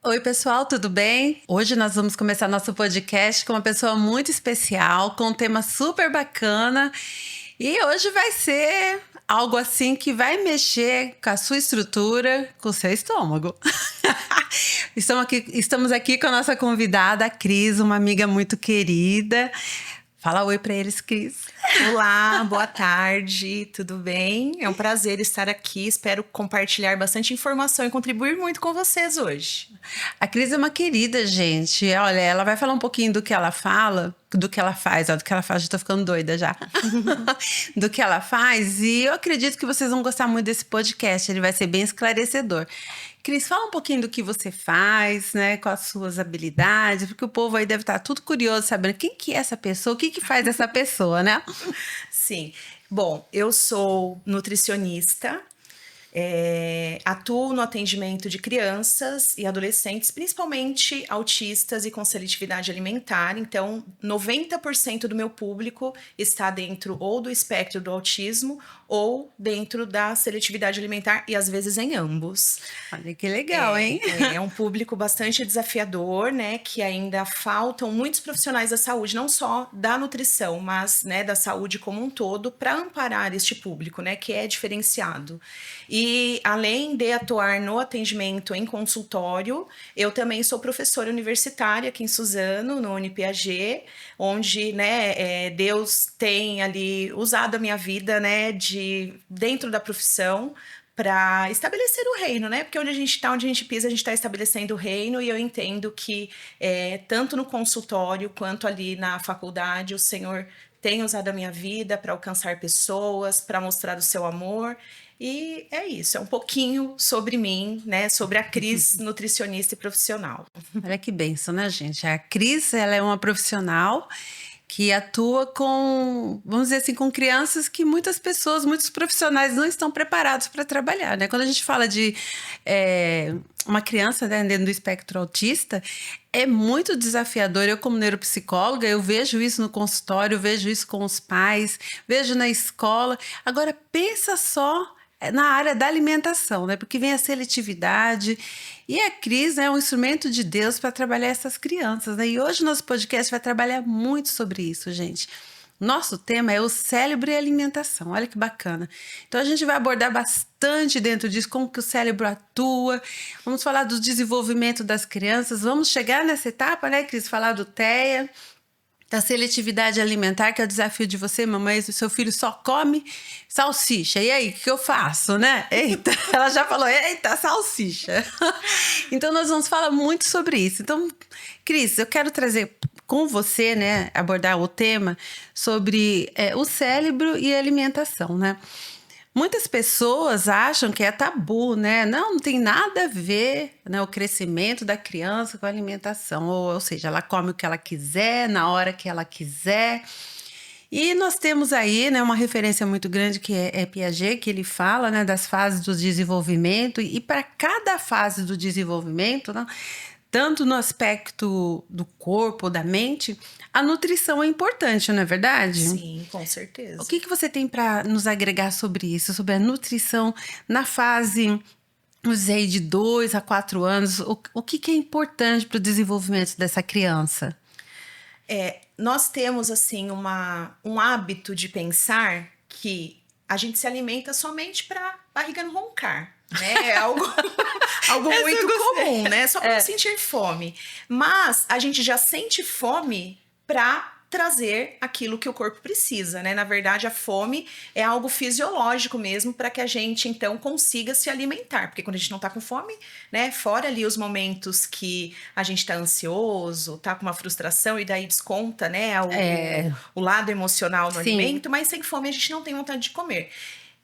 Oi, pessoal, tudo bem? Hoje nós vamos começar nosso podcast com uma pessoa muito especial, com um tema super bacana. E hoje vai ser algo assim que vai mexer com a sua estrutura, com o seu estômago. Estamos aqui com a nossa convidada, a Cris, uma amiga muito querida. Fala oi para eles, Cris. Olá, boa tarde, tudo bem? É um prazer estar aqui, espero compartilhar bastante informação e contribuir muito com vocês hoje. A Cris é uma querida, gente. Olha, ela vai falar um pouquinho do que ela fala, do que ela faz. Ó, do que ela faz, já tô ficando doida já. Do que ela faz. E eu acredito que vocês vão gostar muito desse podcast. Ele vai ser bem esclarecedor. Cris, fala um pouquinho do que você faz, né? Com as suas habilidades, porque o povo aí deve estar tudo curioso, sabendo quem que é essa pessoa, o que que faz essa pessoa, né? Sim, bom, eu sou nutricionista. Atuo no atendimento de crianças e adolescentes, principalmente autistas e com seletividade alimentar. Então, 90% do meu público está dentro ou do espectro do autismo ou dentro da seletividade alimentar e às vezes em ambos. Olha que legal, hein? É um público bastante desafiador, né? Que ainda faltam muitos profissionais da saúde, não só da nutrição, mas, né, da saúde como um todo, para amparar este público, né? Que é diferenciado. E além de atuar no atendimento em consultório, eu também sou professora universitária aqui em Suzano, no UniPAG, onde, né, Deus tem ali usado a minha vida, né, dentro da profissão, para estabelecer o reino, né? Porque onde a gente está, onde a gente pisa, a gente está estabelecendo o reino, e eu entendo que tanto no consultório quanto ali na faculdade, o Senhor tem usado a minha vida para alcançar pessoas, para mostrar o seu amor. E é isso, é um pouquinho sobre mim, né? Sobre a Cris, nutricionista e profissional. Olha que bênção, né, gente? A Cris, ela é uma profissional que atua com, vamos dizer assim, com crianças que muitas pessoas, muitos profissionais não estão preparados para trabalhar, né? Quando a gente fala de uma criança, né, dentro do espectro autista, é muito desafiador. Eu, como neuropsicóloga, eu vejo isso no consultório, eu vejo isso com os pais, vejo na escola. Agora, pensa só na área da alimentação, né? Porque vem a seletividade e a Cris é um instrumento de Deus para trabalhar essas crianças, né? E hoje o nosso podcast vai trabalhar muito sobre isso, gente. Nosso tema é o cérebro e a alimentação. Olha que bacana. Então a gente vai abordar bastante dentro disso, como que o cérebro atua. Vamos falar do desenvolvimento das crianças. Vamos chegar nessa etapa, né, Cris? Falar do TEA, da seletividade alimentar, que é o desafio de você, mamãe, o seu filho só come salsicha. E aí, o que eu faço, né? Eita, ela já falou, eita, salsicha. Então, nós vamos falar muito sobre isso. Então, Cris, eu quero trazer com você, né, abordar o tema sobre o cérebro e a alimentação, né? Muitas pessoas acham que é tabu, né? Não tem nada a ver, né, o crescimento da criança com a alimentação. Ou seja, ela come o que ela quiser, na hora que ela quiser. E nós temos aí, né, uma referência muito grande que é Piaget, que ele fala, né, das fases do desenvolvimento. E para cada fase do desenvolvimento, né, tanto no aspecto do corpo, da mente, a nutrição é importante, não é verdade? Sim, com certeza. O que você tem para nos agregar sobre isso, sobre a nutrição na fase, usei de 2 a 4 anos? O que é importante para o desenvolvimento dessa criança? Nós temos, assim, um hábito de pensar que a gente se alimenta somente para barriga não roncar. Né? É algo, algo muito comum, né? Só para não sentir fome. Mas a gente já sente fome para trazer aquilo que o corpo precisa, né? Na verdade, a fome é algo fisiológico mesmo para que a gente, então, consiga se alimentar. Porque quando a gente não tá com fome, né? Fora ali os momentos que a gente tá ansioso, tá com uma frustração e daí desconta, né? O lado emocional no alimento, mas sem fome a gente não tem vontade de comer.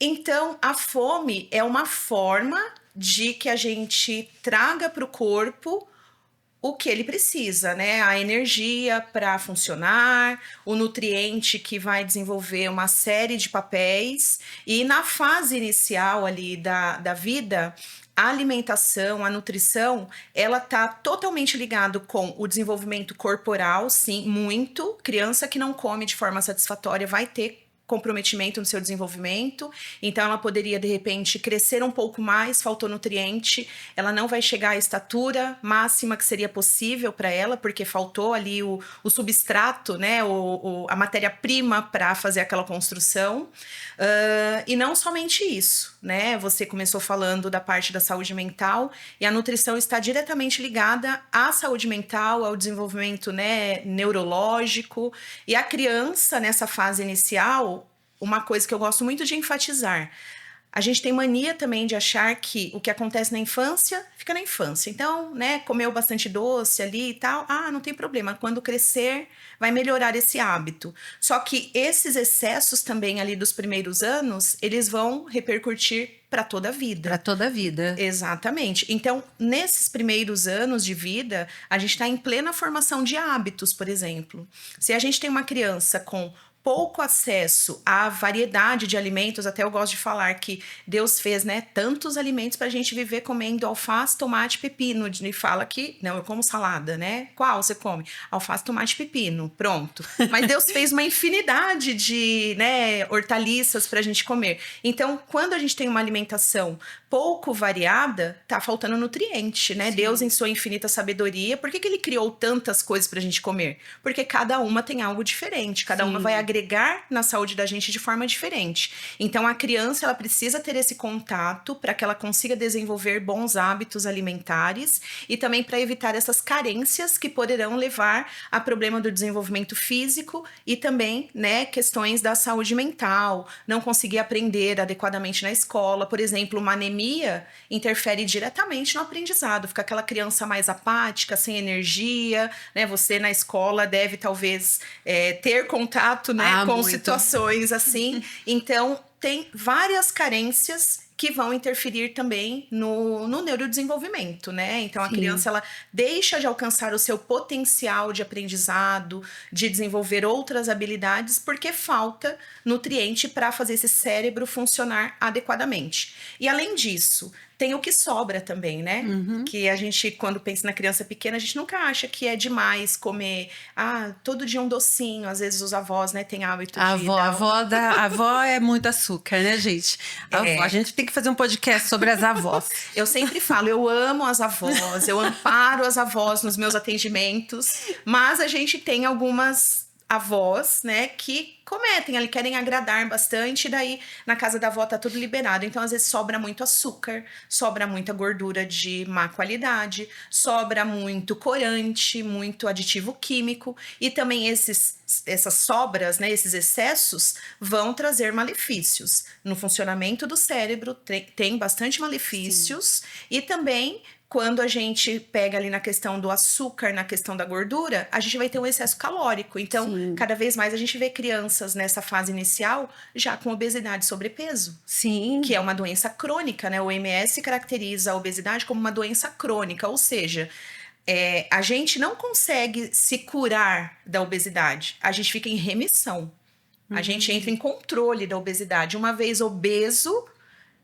Então, a fome é uma forma de que a gente traga para o corpo o que ele precisa, né? A energia para funcionar, o nutriente que vai desenvolver uma série de papéis. E na fase inicial ali da vida, a alimentação, a nutrição, ela tá totalmente ligado com o desenvolvimento corporal, sim, muito. Criança que não come de forma satisfatória vai ter comprometimento no seu desenvolvimento, então ela poderia de repente crescer um pouco mais, faltou nutriente, ela não vai chegar à estatura máxima que seria possível para ela, porque faltou ali o substrato, né, a matéria-prima para fazer aquela construção. E não somente isso, né? Você começou falando da parte da saúde mental, e a nutrição está diretamente ligada à saúde mental, ao desenvolvimento, né, neurológico. E a criança, nessa fase inicial, uma coisa que eu gosto muito de enfatizar: a gente tem mania também de achar que o que acontece na infância, fica na infância. Então, né, comeu bastante doce ali e tal, não tem problema. Quando crescer, vai melhorar esse hábito. Só que esses excessos também ali dos primeiros anos, eles vão repercutir para toda a vida. Para toda a vida. Exatamente. Então, nesses primeiros anos de vida, a gente está em plena formação de hábitos, por exemplo. Se a gente tem uma criança com pouco acesso à variedade de alimentos, até eu gosto de falar que Deus fez, né, tantos alimentos para a gente viver comendo alface, tomate, pepino. E fala que, não, eu como salada, né? Qual você come? Alface, tomate, pepino. Pronto. Mas Deus fez uma infinidade de, né, hortaliças para a gente comer. Então, quando a gente tem uma alimentação pouco variada, tá faltando nutriente, né? Sim. Deus, em sua infinita sabedoria, por que ele criou tantas coisas pra gente comer? Porque cada uma tem algo diferente, cada Sim. uma vai agregar na saúde da gente de forma diferente. Então, a criança, ela precisa ter esse contato para que ela consiga desenvolver bons hábitos alimentares e também para evitar essas carências que poderão levar a problema do desenvolvimento físico e também, né, questões da saúde mental, não conseguir aprender adequadamente na escola. Por exemplo, uma anemia interfere diretamente no aprendizado, fica aquela criança mais apática, sem energia, né? Você na escola deve talvez ter contato, né, com muito. Situações assim. Então, tem várias carências que vão interferir também no neurodesenvolvimento, né? Então, a criança, ela deixa de alcançar o seu potencial de aprendizado, de desenvolver outras habilidades, porque falta nutriente para fazer esse cérebro funcionar adequadamente. E, além disso, tem o que sobra também, né? Uhum. Que a gente, quando pensa na criança pequena, a gente nunca acha que é demais comer, todo dia um docinho. Às vezes os avós, né, têm hábito de... A avó é muito açúcar, né, gente? A gente tem que fazer um podcast sobre as avós. Eu sempre falo, eu amo as avós, eu amparo as avós nos meus atendimentos, mas a gente tem algumas avós, né, que cometem, eles querem agradar bastante, e daí na casa da avó tá tudo liberado. Então, às vezes, sobra muito açúcar, sobra muita gordura de má qualidade, sobra muito corante, muito aditivo químico, e também essas sobras, né, esses excessos, vão trazer malefícios. No funcionamento do cérebro, tem bastante malefícios. Sim. E também, quando a gente pega ali na questão do açúcar, na questão da gordura, a gente vai ter um excesso calórico. Então, Sim. cada vez mais a gente vê crianças nessa fase inicial já com obesidade e sobrepeso. Sim. Que é uma doença crônica, né? O OMS caracteriza a obesidade como uma doença crônica, ou seja, a gente não consegue se curar da obesidade, a gente fica em remissão. A gente entra em controle da obesidade. Uma vez obeso,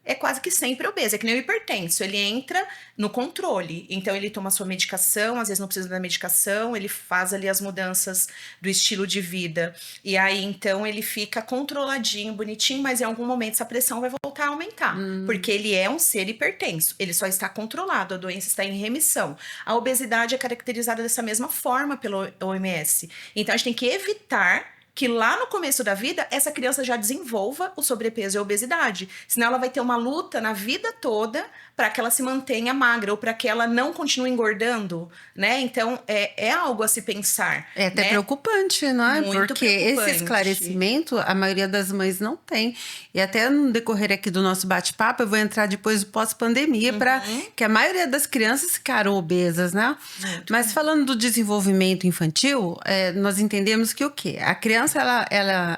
é quase que sempre obeso, é que nem o hipertenso, ele entra no controle, então ele toma sua medicação, às vezes não precisa da medicação, ele faz ali as mudanças do estilo de vida, e aí então ele fica controladinho, bonitinho, mas em algum momento essa pressão vai voltar a aumentar, porque ele é um ser hipertenso, ele só está controlado, a doença está em remissão. A obesidade é caracterizada dessa mesma forma pelo OMS, então a gente tem que evitar que lá no começo da vida, essa criança já desenvolva o sobrepeso e a obesidade. Senão ela vai ter uma luta na vida toda para que ela se mantenha magra ou para que ela não continue engordando, né? Então, é algo a se pensar. É até, né, preocupante, não é? Muito porque preocupante. Esse esclarecimento, a maioria das mães não tem. E até no decorrer aqui do nosso bate-papo, eu vou entrar depois do pós-pandemia, para que a maioria das crianças ficaram obesas, né? Muito Mas falando do desenvolvimento infantil, nós entendemos que o quê? A criança,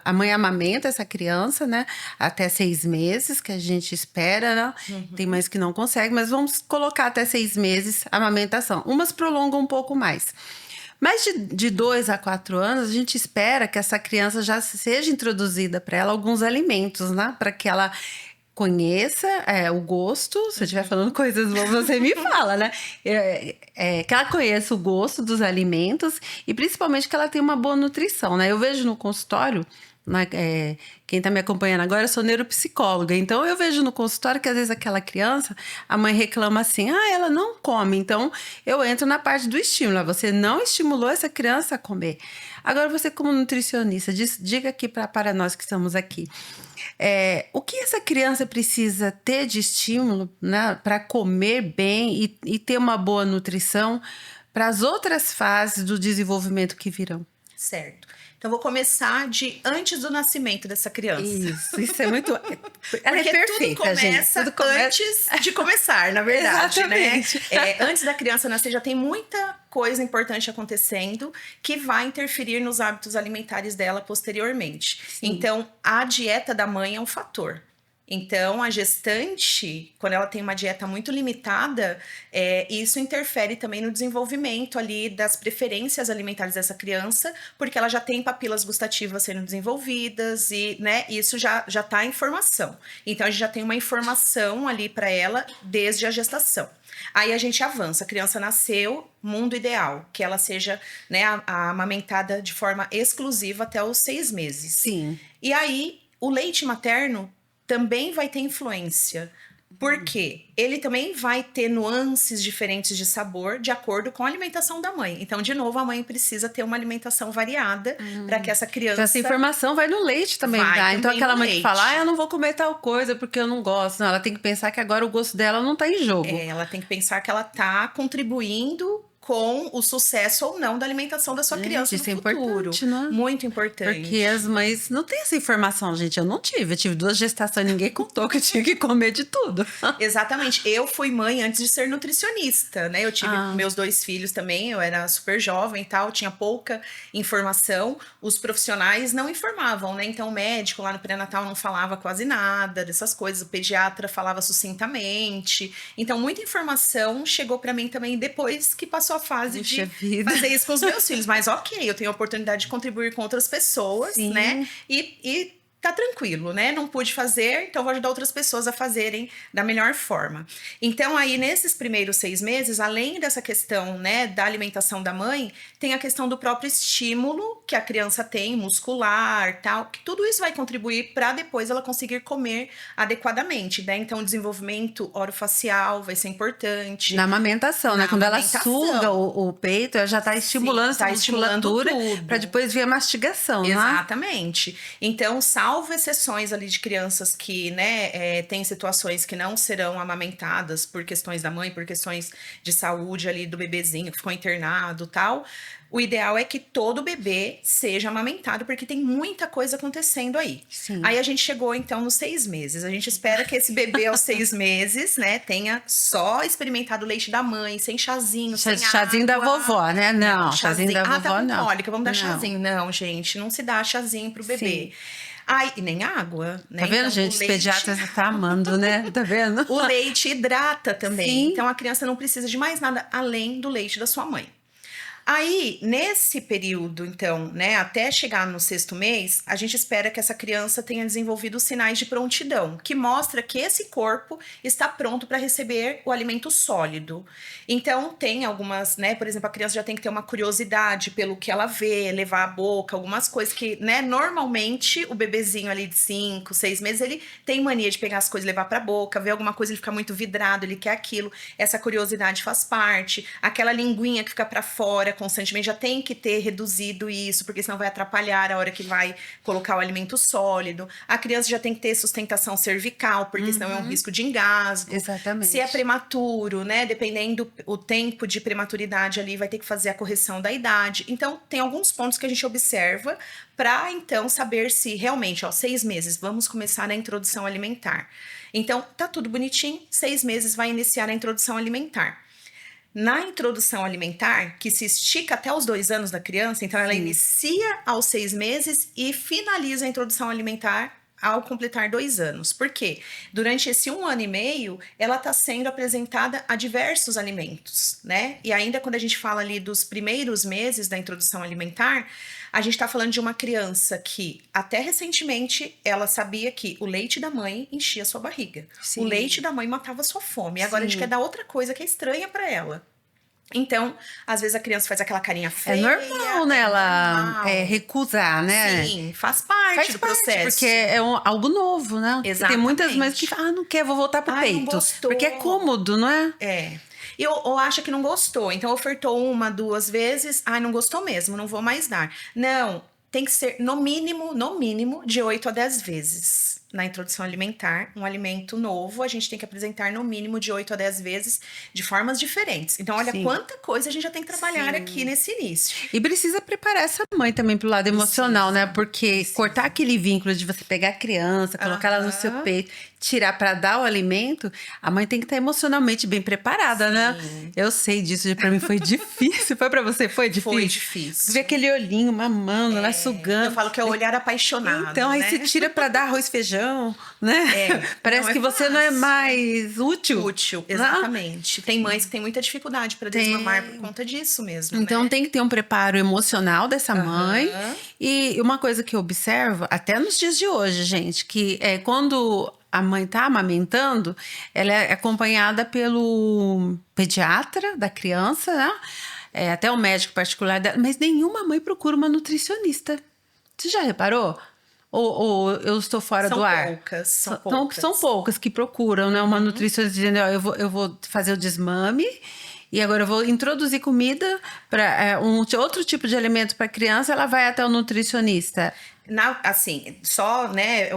a mãe amamenta essa criança, né? Até 6 meses, que a gente espera, né? Tem mães que não conseguem, mas vamos colocar até 6 meses a amamentação. Umas prolongam um pouco mais. Mas de 2 a 4 anos, a gente espera que essa criança já seja introduzida para ela alguns alimentos, né? Para que ela conheça o gosto. Se eu estiver falando coisas boas, você me fala, né? Que ela conheça o gosto dos alimentos e principalmente que ela tenha uma boa nutrição, né? Eu vejo no consultório quem está me acompanhando agora, eu sou neuropsicóloga. Então, eu vejo no consultório que às vezes aquela criança, a mãe reclama assim, ela não come. Então, eu entro na parte do estímulo. Você não estimulou essa criança a comer. Agora, você como nutricionista, diga aqui para nós que estamos aqui. O que essa criança precisa ter de estímulo, né, para comer bem e ter uma boa nutrição para as outras fases do desenvolvimento que virão? Certo. Então, vou começar de antes do nascimento dessa criança. Isso é muito... Ela Porque é perfeita, tudo começa, gente. Tudo começa antes de começar, na verdade, Exatamente. né? Antes da criança nascer, já tem muita coisa importante acontecendo que vai interferir nos hábitos alimentares dela posteriormente. Sim. Então, a dieta da mãe é um fator. Então, a gestante, quando ela tem uma dieta muito limitada, isso interfere também no desenvolvimento ali das preferências alimentares dessa criança, porque ela já tem papilas gustativas sendo desenvolvidas e, né, isso já tá em formação. Então, a gente já tem uma informação ali para ela desde a gestação. Aí a gente avança, a criança nasceu, mundo ideal, que ela seja, né, a amamentada de forma exclusiva até os 6 meses. Sim. E aí, o leite materno também vai ter influência. Por quê? Ele também vai ter nuances diferentes de sabor de acordo com a alimentação da mãe. Então, de novo, a mãe precisa ter uma alimentação variada para que essa criança... Então, essa informação vai no leite também, tá? Então, aquela mãe que fala, eu não vou comer tal coisa porque eu não gosto. Não, ela tem que pensar que agora o gosto dela não tá em jogo. Ela tem que pensar que ela tá contribuindo com o sucesso ou não da alimentação da sua criança no futuro. Importante, né? Muito importante. Porque as mães não têm essa informação, gente. Eu não tive. Eu tive 2 gestações, ninguém contou que eu tinha que comer de tudo. Exatamente. Eu fui mãe antes de ser nutricionista, né? Eu tive meus 2 filhos também, eu era super jovem e tal, tinha pouca informação. Os profissionais não informavam, né? Então, o médico lá no pré-natal não falava quase nada dessas coisas, o pediatra falava sucintamente. Então, muita informação chegou para mim também depois que passou a fase de fazer isso com os meus filhos. Mas ok, eu tenho a oportunidade de contribuir com outras pessoas, sim, né? E tá tranquilo, né? Não pude fazer, então vou ajudar outras pessoas a fazerem da melhor forma. Então, aí, nesses primeiros 6 meses, além dessa questão, né, da alimentação da mãe, tem a questão do próprio estímulo que a criança tem, muscular, tal, que tudo isso vai contribuir para depois ela conseguir comer adequadamente, né? Então, o desenvolvimento orofacial vai ser importante. Na amamentação, né? Quando ela suga o peito, ela já tá estimulando essa musculatura para depois vir a mastigação, né? Exatamente. Então, salvo exceções ali de crianças que, né, tem situações que não serão amamentadas por questões da mãe, por questões de saúde ali do bebezinho que ficou internado e tal, o ideal é que todo bebê seja amamentado, porque tem muita coisa acontecendo aí. Sim. Aí a gente chegou, então, nos 6 meses. A gente espera que esse bebê aos 6 meses, né, tenha só experimentado o leite da mãe, sem chazinho, sem chazinho água. Da vovó, né? Não, chazinho da vovó, tá com não. cólica, vamos dar chazinho. Não, gente, não se dá chazinho pro bebê. Sim. Ai, e nem água, né? Tá vendo, então, gente? Os pediatras tá amando, né? Tá vendo? O leite hidrata também. Sim. Então, a criança não precisa de mais nada além do leite da sua mãe. Aí, nesse período, então, né, até chegar no 6º mês, a gente espera que essa criança tenha desenvolvido os sinais de prontidão, que mostra que esse corpo está pronto para receber o alimento sólido. Então, tem algumas, né, por exemplo, a criança já tem que ter uma curiosidade pelo que ela vê, levar à boca, algumas coisas que, né, normalmente o bebezinho ali de 5, 6 meses, ele tem mania de pegar as coisas e levar para a boca, ver alguma coisa, ele fica muito vidrado, ele quer aquilo. Essa curiosidade faz parte. Aquela linguinha que fica para fora constantemente já tem que ter reduzido isso, porque senão vai atrapalhar a hora que vai colocar o alimento sólido. A criança já tem que ter sustentação cervical, porque senão é um risco de engasgo. Exatamente. Se é prematuro, né, dependendo o tempo de prematuridade ali, vai ter que fazer a correção da idade. Então, tem alguns pontos que a gente observa para, então, saber se realmente, 6 meses, vamos começar a introdução alimentar. Então, tá tudo bonitinho, 6 meses vai iniciar a introdução alimentar. Na introdução alimentar, que se estica até os 2 anos da criança, então ela inicia aos 6 meses e finaliza a introdução alimentar ao completar 2 anos. Por quê? Durante esse 1 ano e meio, ela está sendo apresentada a diversos alimentos, né? E ainda quando a gente fala ali dos primeiros meses da introdução alimentar, a gente está falando de uma criança que, até recentemente, ela sabia que o leite da mãe enchia sua barriga. Sim. O leite da mãe matava sua fome. E agora a gente quer dar outra coisa que é estranha para ela. Então, às vezes a criança faz aquela carinha feia. É normal, né? Ela recusar, né? Sim, faz parte do processo. Porque é algo novo, né? Exatamente. Tem muitas mães que falam, não quer, vou voltar pro peito. Não gostou. Porque é cômodo, não é? Ou acha que não gostou. Então, ofertou 1, 2 vezes. Não gostou mesmo, não vou mais dar. Não, tem que ser no mínimo, de 8 a 10 vezes. Na introdução alimentar, um alimento novo, a gente tem que apresentar no mínimo de 8 a 10 vezes, de formas diferentes. Então, olha quanta coisa a gente já tem que trabalhar aqui nesse início. E precisa preparar essa mãe também pro lado emocional, né? Porque cortar aquele vínculo de você pegar a criança, colocar ela no seu peito, tirar para dar o alimento, a mãe tem que estar emocionalmente bem preparada, né? Eu sei disso, para mim foi difícil. Foi para você? Foi difícil? Foi difícil. Ver aquele olhinho mamando, lá sugando. Eu falo que é o olhar apaixonado. Então, aí você tira para dar arroz e feijão, né? Parece que você não é mais útil. Útil, exatamente. Tem mães que têm muita dificuldade para desmamar por conta disso mesmo. Então, tem que ter um preparo emocional dessa mãe. E uma coisa que eu observo, até nos dias de hoje, gente, que é quando a mãe tá amamentando, ela é acompanhada pelo pediatra da criança, né? Até o médico particular dela, mas nenhuma mãe procura uma nutricionista. Você já reparou? Ou eu estou fora do ar? São poucas. São poucas que procuram, né? Uma nutricionista dizendo, eu vou fazer o desmame e agora eu vou introduzir comida para outro tipo de alimento para criança, ela vai até o nutricionista. Assim, só, né...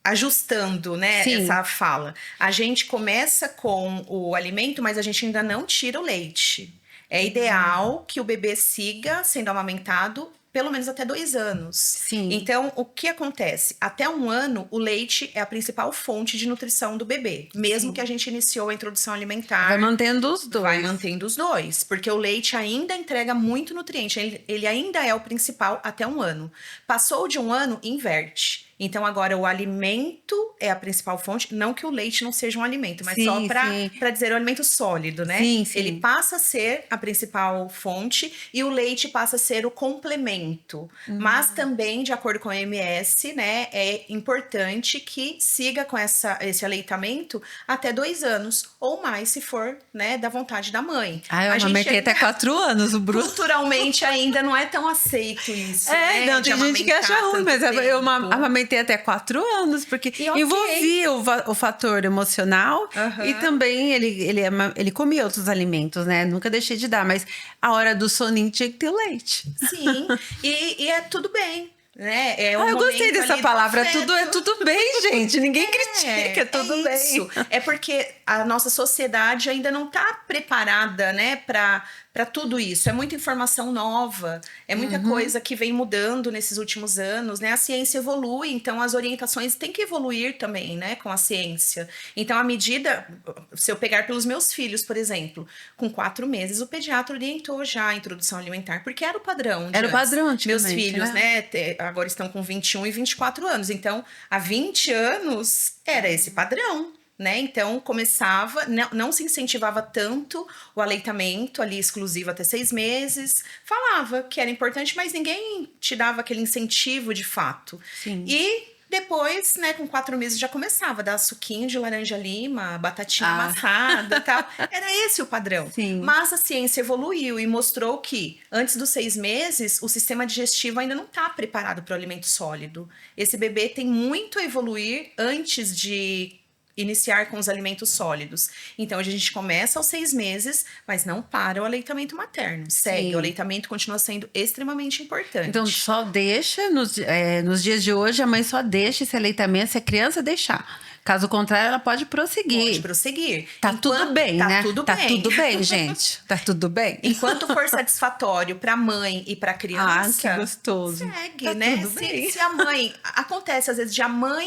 ajustando, né, essa fala. A gente começa com o alimento, mas a gente ainda não tira o leite. É ideal que o bebê siga sendo amamentado pelo menos até 2 anos. Sim. Então, o que acontece? Até 1 ano, o leite é a principal fonte de nutrição do bebê. Mesmo que a gente iniciou a introdução alimentar. Vai mantendo os dois. Vai mantendo os dois. Porque o leite ainda entrega muito nutriente. Ele ainda é o principal até 1 ano. Passou de 1 ano, inverte. Então, agora, o alimento é a principal fonte. Não que o leite não seja um alimento, mas só para dizer o alimento sólido, né? Sim. Ele passa a ser a principal fonte e o leite passa a ser o complemento. Mas também, de acordo com a OMS, né, é importante que siga com esse aleitamento até 2 anos. Ou mais, se for, né, da vontade da mãe. Eu amamentei até 4 anos, o Bruno. Culturalmente, ainda não é tão aceito isso, né? Não, tem gente que acha ruim, mas eu amamentei até 4 anos, porque envolvia o fator emocional e também ele comia outros alimentos, né? Nunca deixei de dar, mas a hora do soninho tinha que ter leite. Sim, e é tudo bem. Né? Eu gostei dessa palavra, tudo bem, gente. Ninguém critica, tudo bem. Isso. É porque a nossa sociedade ainda não está preparada, né, para tudo isso. É muita informação nova, é muita coisa que vem mudando nesses últimos anos, né? A ciência evolui, então as orientações têm que evoluir também, né, com a ciência. Então, à medida, se eu pegar pelos meus filhos, por exemplo, com 4 meses, o pediatra orientou já a introdução alimentar, porque era o padrão. Era o padrão antigamente, meus filhos, né, agora estão com 21 e 24 anos. Então, há 20 anos era esse padrão. Né? Então, começava, não se incentivava tanto o aleitamento ali exclusivo até 6 meses. Falava que era importante, mas ninguém te dava aquele incentivo de fato. Sim. E depois, né, com 4 meses já começava a dar suquinho de laranja-lima, batatinha amassada e tal. Era esse o padrão. Sim. Mas a ciência evoluiu e mostrou que antes dos 6 meses, o sistema digestivo ainda não está preparado para o alimento sólido. Esse bebê tem muito a evoluir antes de iniciar com os alimentos sólidos. Então, a gente começa aos 6 meses, mas não para o aleitamento materno. Segue, o aleitamento continua sendo extremamente importante. Então, só deixa, nos dias de hoje, a mãe só deixa esse aleitamento se a criança deixar. Caso contrário, ela pode prosseguir. Pode prosseguir. Tá tudo bem, né? Tá tudo bem, gente. Tá tudo bem. Enquanto for satisfatório pra mãe e pra criança... que gostoso. Segue, tá né? Tudo bem. Se a mãe... Acontece, às vezes, de a mãe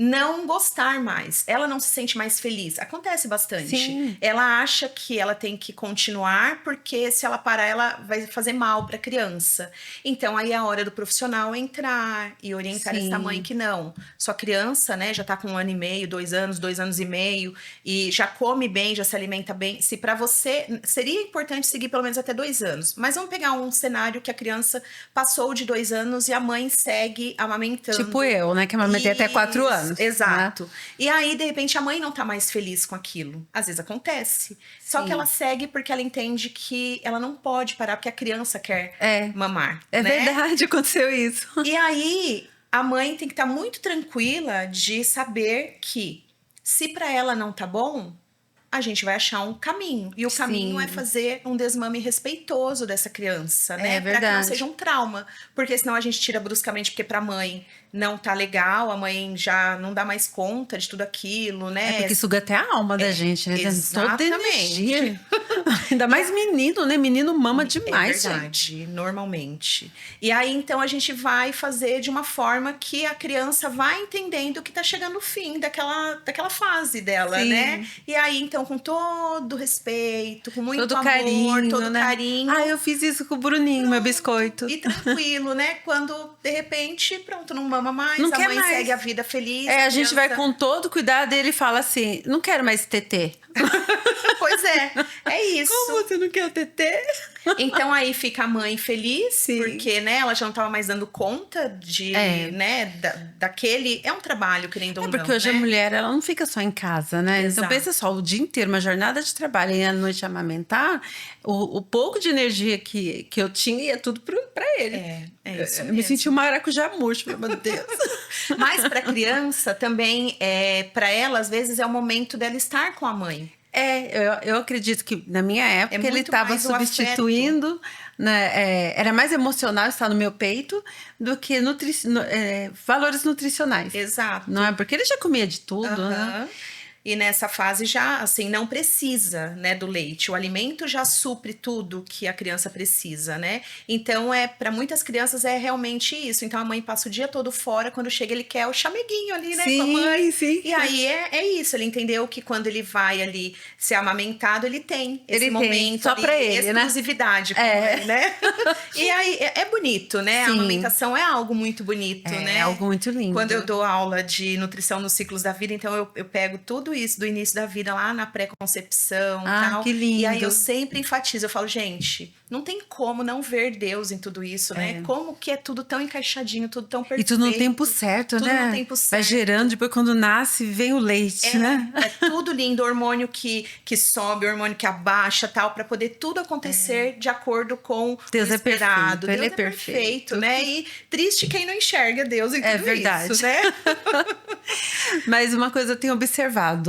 não gostar mais. Ela não se sente mais feliz. Acontece bastante. Sim. Ela acha que ela tem que continuar porque se ela parar, ela vai fazer mal para a criança. Então, aí é a hora do profissional entrar e orientar essa mãe que não. Sua criança, né, já tá com 1 ano e meio, 2 anos, 2 anos e meio e já come bem, já se alimenta bem. Se para você seria importante seguir pelo menos até 2 anos. Mas vamos pegar um cenário que a criança passou de 2 anos e a mãe segue amamentando. Tipo eu, né, que amamentei até 4 anos. anos. Exato. Né? E aí, de repente, a mãe não tá mais feliz com aquilo. Às vezes acontece. Só Sim. que ela segue porque ela entende que ela não pode parar, porque a criança quer mamar. É né? verdade, aconteceu isso. E aí, a mãe tem que estar muito tranquila de saber que, se para ela não tá bom, a gente vai achar um caminho. E o caminho é fazer um desmame respeitoso dessa criança, né? Para que não seja um trauma. Porque senão a gente tira bruscamente, porque pra mãe não tá legal, a mãe já não dá mais conta de tudo aquilo, né? Porque suga até a alma da gente, né? Toda energia. Ainda mais menino, né? Menino mama demais, é verdade, gente. Normalmente. E aí, então, a gente vai fazer de uma forma que a criança vai entendendo que tá chegando o fim daquela fase dela, né? E aí, então, com todo respeito, com muito amor, carinho, todo carinho. Eu fiz isso com o Bruninho, meu biscoito. E tranquilo, né? Quando, de repente, pronto, não mama mais, a mãe segue a vida feliz. A gente vai com todo cuidado e ele fala assim, não quero mais tetê. Pois é isso. Como você não quer o tetê? Então aí fica a mãe feliz, porque, né, ela já não estava mais dando conta de, né, daquele... É um trabalho, querendo ou não, porque hoje né? a mulher, ela não fica só em casa, né? Exato. Então pensa só, o dia inteiro, uma jornada de trabalho e à noite amamentar, o pouco de energia que eu tinha ia tudo pra ele. É isso mesmo. Eu me senti um maracujá murcho, meu Deus. Mas pra criança também, pra ela, às vezes, é o momento dela estar com a mãe. Eu acredito que na minha época ele estava substituindo, né, era mais emocional estar no meu peito do que valores nutricionais. Exato. Não é? Porque ele já comia de tudo, né? E nessa fase já, assim, não precisa, né, do leite. O alimento já supre tudo que a criança precisa, né? Então, para muitas crianças é realmente isso. Então, a mãe passa o dia todo fora, quando chega ele quer o chameguinho ali, né, com a mãe. Sim. E aí é isso, ele entendeu que quando ele vai ali ser amamentado, ele tem esse momento só pra ele, exclusividade com a mãe, né? E aí é bonito, né? Sim. A amamentação é algo muito bonito, né? É algo muito lindo. Quando eu dou aula de nutrição nos ciclos da vida, então eu pego tudo isso do início da vida lá na pré-concepção, tal. Que lindo. E aí eu sempre enfatizo, eu falo, gente, não tem como não ver Deus em tudo isso, né? Como que é tudo tão encaixadinho, tudo tão perfeito. E tudo no tempo certo, tudo né? Tudo no tempo certo. Vai gerando, depois quando nasce, vem o leite, né? É tudo lindo, hormônio que sobe, hormônio que abaixa, tal, para poder tudo acontecer de acordo com Deus o esperado. Deus é perfeito, né? E triste quem não enxerga Deus em tudo verdade. isso, né? Mas uma coisa eu tenho observado,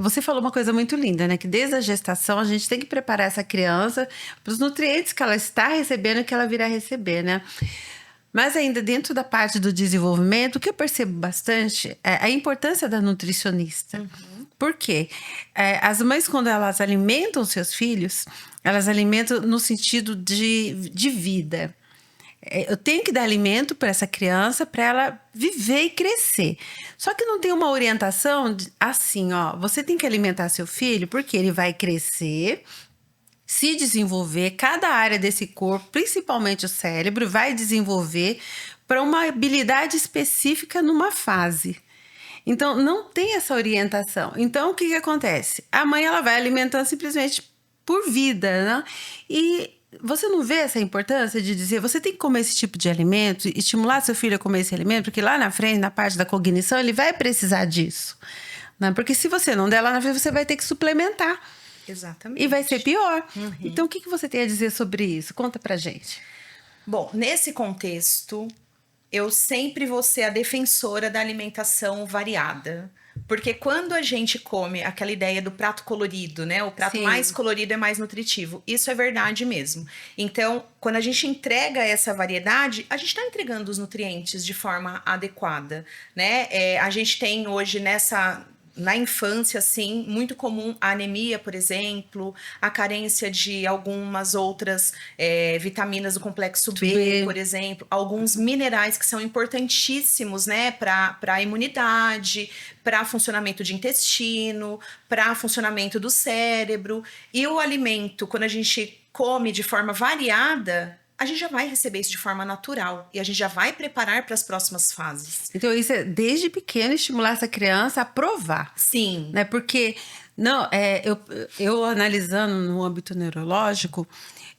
você falou uma coisa muito linda, né? Que desde a gestação a gente tem que preparar essa criança para os nutrientes que ela está recebendo e que ela virá receber, né? Mas ainda dentro da parte do desenvolvimento, o que eu percebo bastante é a importância da nutricionista. Por quê? As mães, quando elas alimentam seus filhos, elas alimentam no sentido de vida. Eu tenho que dar alimento para essa criança para ela viver e crescer. Só que não tem uma orientação assim, você tem que alimentar seu filho porque ele vai crescer, se desenvolver, cada área desse corpo, principalmente o cérebro, vai desenvolver para uma habilidade específica numa fase. Então, não tem essa orientação. Então, o que acontece? A mãe ela vai alimentando simplesmente por vida, né? E você não vê essa importância de dizer, você tem que comer esse tipo de alimento, estimular seu filho a comer esse alimento, porque lá na frente, na parte da cognição, ele vai precisar disso. Né? Porque se você não der lá na frente, você vai ter que suplementar. Exatamente. E vai ser pior. Então, o que você tem a dizer sobre isso? Conta pra gente. Bom, nesse contexto, eu sempre vou ser a defensora da alimentação variada. Porque quando a gente come aquela ideia do prato colorido, né? O prato mais colorido é mais nutritivo. Isso é verdade mesmo. Então, quando a gente entrega essa variedade, a gente está entregando os nutrientes de forma adequada, né? A gente tem hoje na infância, assim, muito comum a anemia, por exemplo, a carência de algumas outras vitaminas do complexo B, por exemplo, alguns minerais que são importantíssimos, né, para a imunidade, para funcionamento de intestino, para funcionamento do cérebro. E o alimento, quando a gente come de forma variada, a gente já vai receber isso de forma natural e a gente já vai preparar para as próximas fases. Então, isso é desde pequeno estimular essa criança a provar. Sim. Né? Porque Não, eu analisando no âmbito neurológico,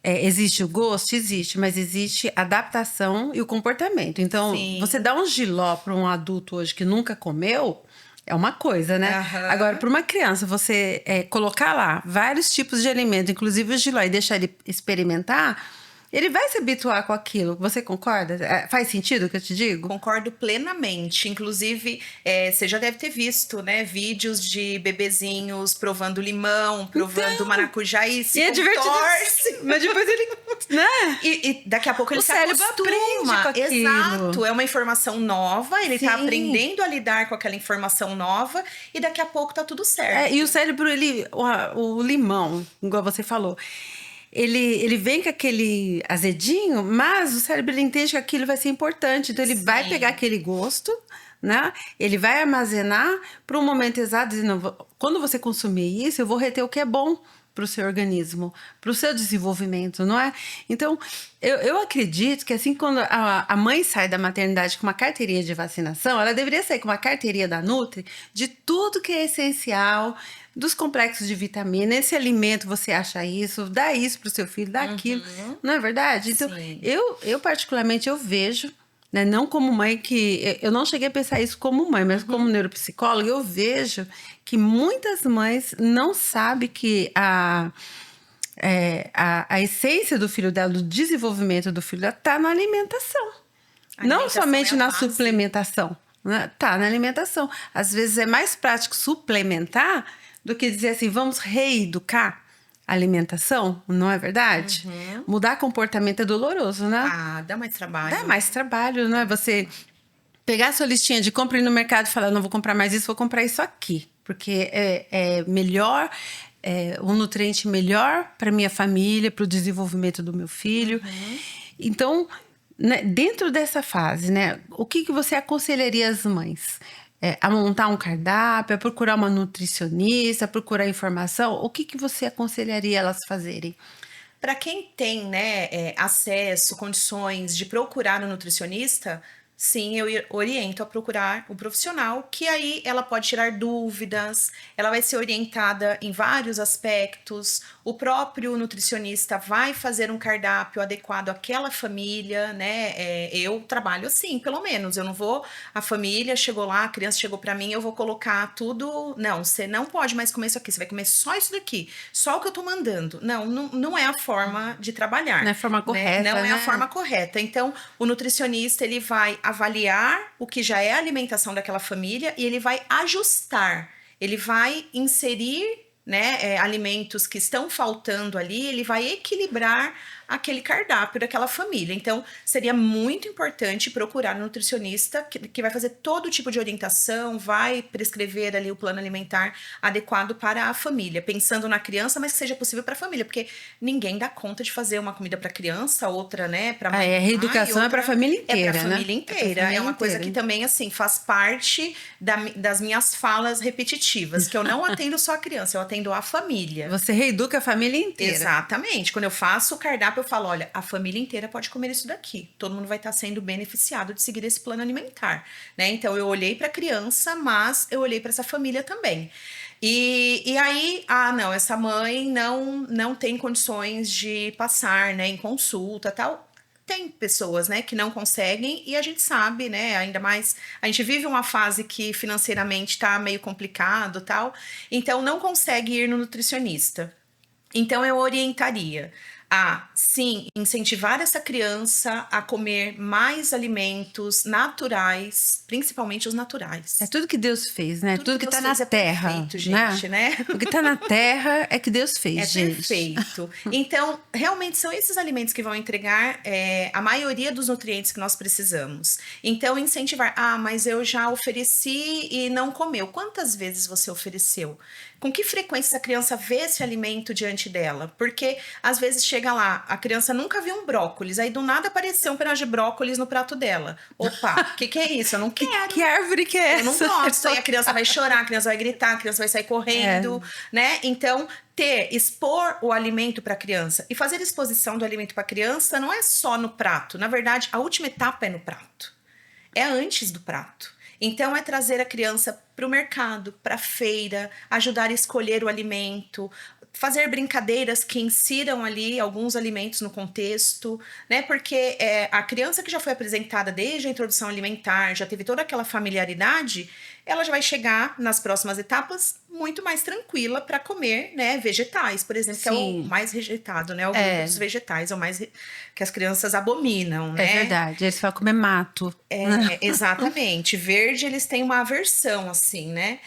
existe o gosto? Existe, mas existe a adaptação e o comportamento. Então, Sim. você dá um jiló para um adulto hoje que nunca comeu, é uma coisa, né? Aham. Agora, para uma criança, você colocar lá vários tipos de alimentos, inclusive o jiló, e deixar ele experimentar, ele vai se habituar com aquilo. Você concorda? Faz sentido o que eu te digo? Concordo plenamente. Inclusive, você já deve ter visto, né, vídeos de bebezinhos provando limão, provando Então, maracujá e se E é divertido, contorce. mas depois ele, né? E daqui a pouco ele O se cérebro acostuma. aprende com aquilo. Exato, é uma informação nova, ele tá Sim. aprendendo a lidar com aquela informação nova e daqui a pouco tá tudo certo. E o cérebro, o limão, igual você falou, ele vem com aquele azedinho, mas o cérebro ele entende que aquilo vai ser importante. Então, ele vai Sim. pegar aquele gosto, né? Ele vai armazenar para um momento exato, dizendo, quando você consumir isso, eu vou reter o que é bom para o seu organismo, para o seu desenvolvimento, não é? Então, eu acredito que assim, quando a mãe sai da maternidade com uma carteirinha de vacinação, ela deveria sair com uma carteirinha da Nutri de tudo que é essencial, dos complexos de vitamina, esse alimento você acha isso, dá isso para o seu filho, dá aquilo, não é verdade? Então, Sim. eu particularmente, eu vejo, né, não como mãe que... Eu não cheguei a pensar isso como mãe, mas como neuropsicóloga, eu vejo que muitas mães não sabem que a essência do filho dela, do desenvolvimento do filho dela, está na alimentação. A Não alimentação somente é a na base. suplementação. Né? Tá na alimentação. Às vezes é mais prático suplementar do que dizer assim, vamos reeducar a alimentação, não é verdade? Mudar comportamento é doloroso, né? Ah, dá mais trabalho. Dá mais trabalho, não é? Você pegar a sua listinha de compra e ir no mercado e falar, não vou comprar mais isso, vou comprar isso aqui. Porque é melhor, um nutriente melhor para minha família, para o desenvolvimento do meu filho. Então, né, dentro dessa fase, né, o que você aconselharia as mães? A montar um cardápio, a procurar uma nutricionista, a procurar informação? O que você aconselharia elas fazerem? Para quem tem, né, acesso, condições de procurar um nutricionista, sim, eu oriento a procurar o profissional, que aí ela pode tirar dúvidas, ela vai ser orientada em vários aspectos, o próprio nutricionista vai fazer um cardápio adequado àquela família, né? Eu trabalho assim, pelo menos, eu não vou, a família chegou lá, a criança chegou para mim, eu vou colocar tudo, não, você não pode mais comer isso aqui, você vai comer só isso daqui, só o que eu tô mandando. Não é a forma de trabalhar. Não é a forma correta, Não é a né? forma correta. Então, o nutricionista, ele vai avaliar o que já é a alimentação daquela família e ele vai ajustar, ele vai inserir, né, alimentos que estão faltando ali, ele vai equilibrar aquele cardápio daquela família. Então, seria muito importante procurar um nutricionista que vai fazer todo tipo de orientação, vai prescrever ali o plano alimentar adequado para a família, pensando na criança, mas que seja possível para a família, porque ninguém dá conta de fazer uma comida para criança, outra, né, para mãe. A reeducação é para a família inteira, É para a né? família inteira. É uma coisa que também, assim, faz parte das minhas falas repetitivas, que eu não atendo só a criança, eu atendo a família. Você reeduca a família inteira. Exatamente. Quando eu faço o cardápio, eu falo, olha, a família inteira pode comer isso daqui. Todo mundo vai estar sendo beneficiado de seguir esse plano alimentar, né? Então, eu olhei para a criança, mas eu olhei para essa família também. E aí, não, essa mãe não tem condições de passar, né, em consulta, tal. Tem pessoas, né, que não conseguem e a gente sabe, né, ainda mais, a gente vive uma fase que financeiramente tá meio complicado, tal, então não consegue ir no nutricionista. Então eu orientaria a, sim, incentivar essa criança a comer mais alimentos naturais, principalmente os naturais. É tudo que Deus fez, né? Tudo que Deus tá na fez é terra, perfeito, gente, né? O que tá na terra é que Deus fez, gente. Perfeito. Então, realmente são esses alimentos que vão entregar a maioria dos nutrientes que nós precisamos. Então, incentivar. Mas eu já ofereci e não comeu. Quantas vezes você ofereceu? Com que frequência a criança vê esse alimento diante dela? Porque, às vezes, chega lá, a criança nunca viu um brócolis, aí do nada apareceu um pedaço de brócolis no prato dela. Opa, o que é isso? Eu não quero. Que árvore que é essa? Eu não gosto. Aí a criança vai chorar, a criança vai gritar, a criança vai sair correndo, né? Então, expor o alimento para a criança e fazer exposição do alimento para a criança não é só no prato. Na verdade, a última etapa é no prato. É antes do prato. Então, é trazer a criança para o mercado, para a feira, ajudar a escolher o alimento, fazer brincadeiras que insiram ali alguns alimentos no contexto, né? Porque a criança que já foi apresentada desde a introdução alimentar, já teve toda aquela familiaridade, ela já vai chegar nas próximas etapas muito mais tranquila para comer, né, vegetais, por exemplo, que é o mais rejeitado, né? O grupo dos vegetais é o mais que as crianças abominam, né? É verdade, eles falam comer mato. Exatamente. Verde, eles têm uma aversão, assim, né?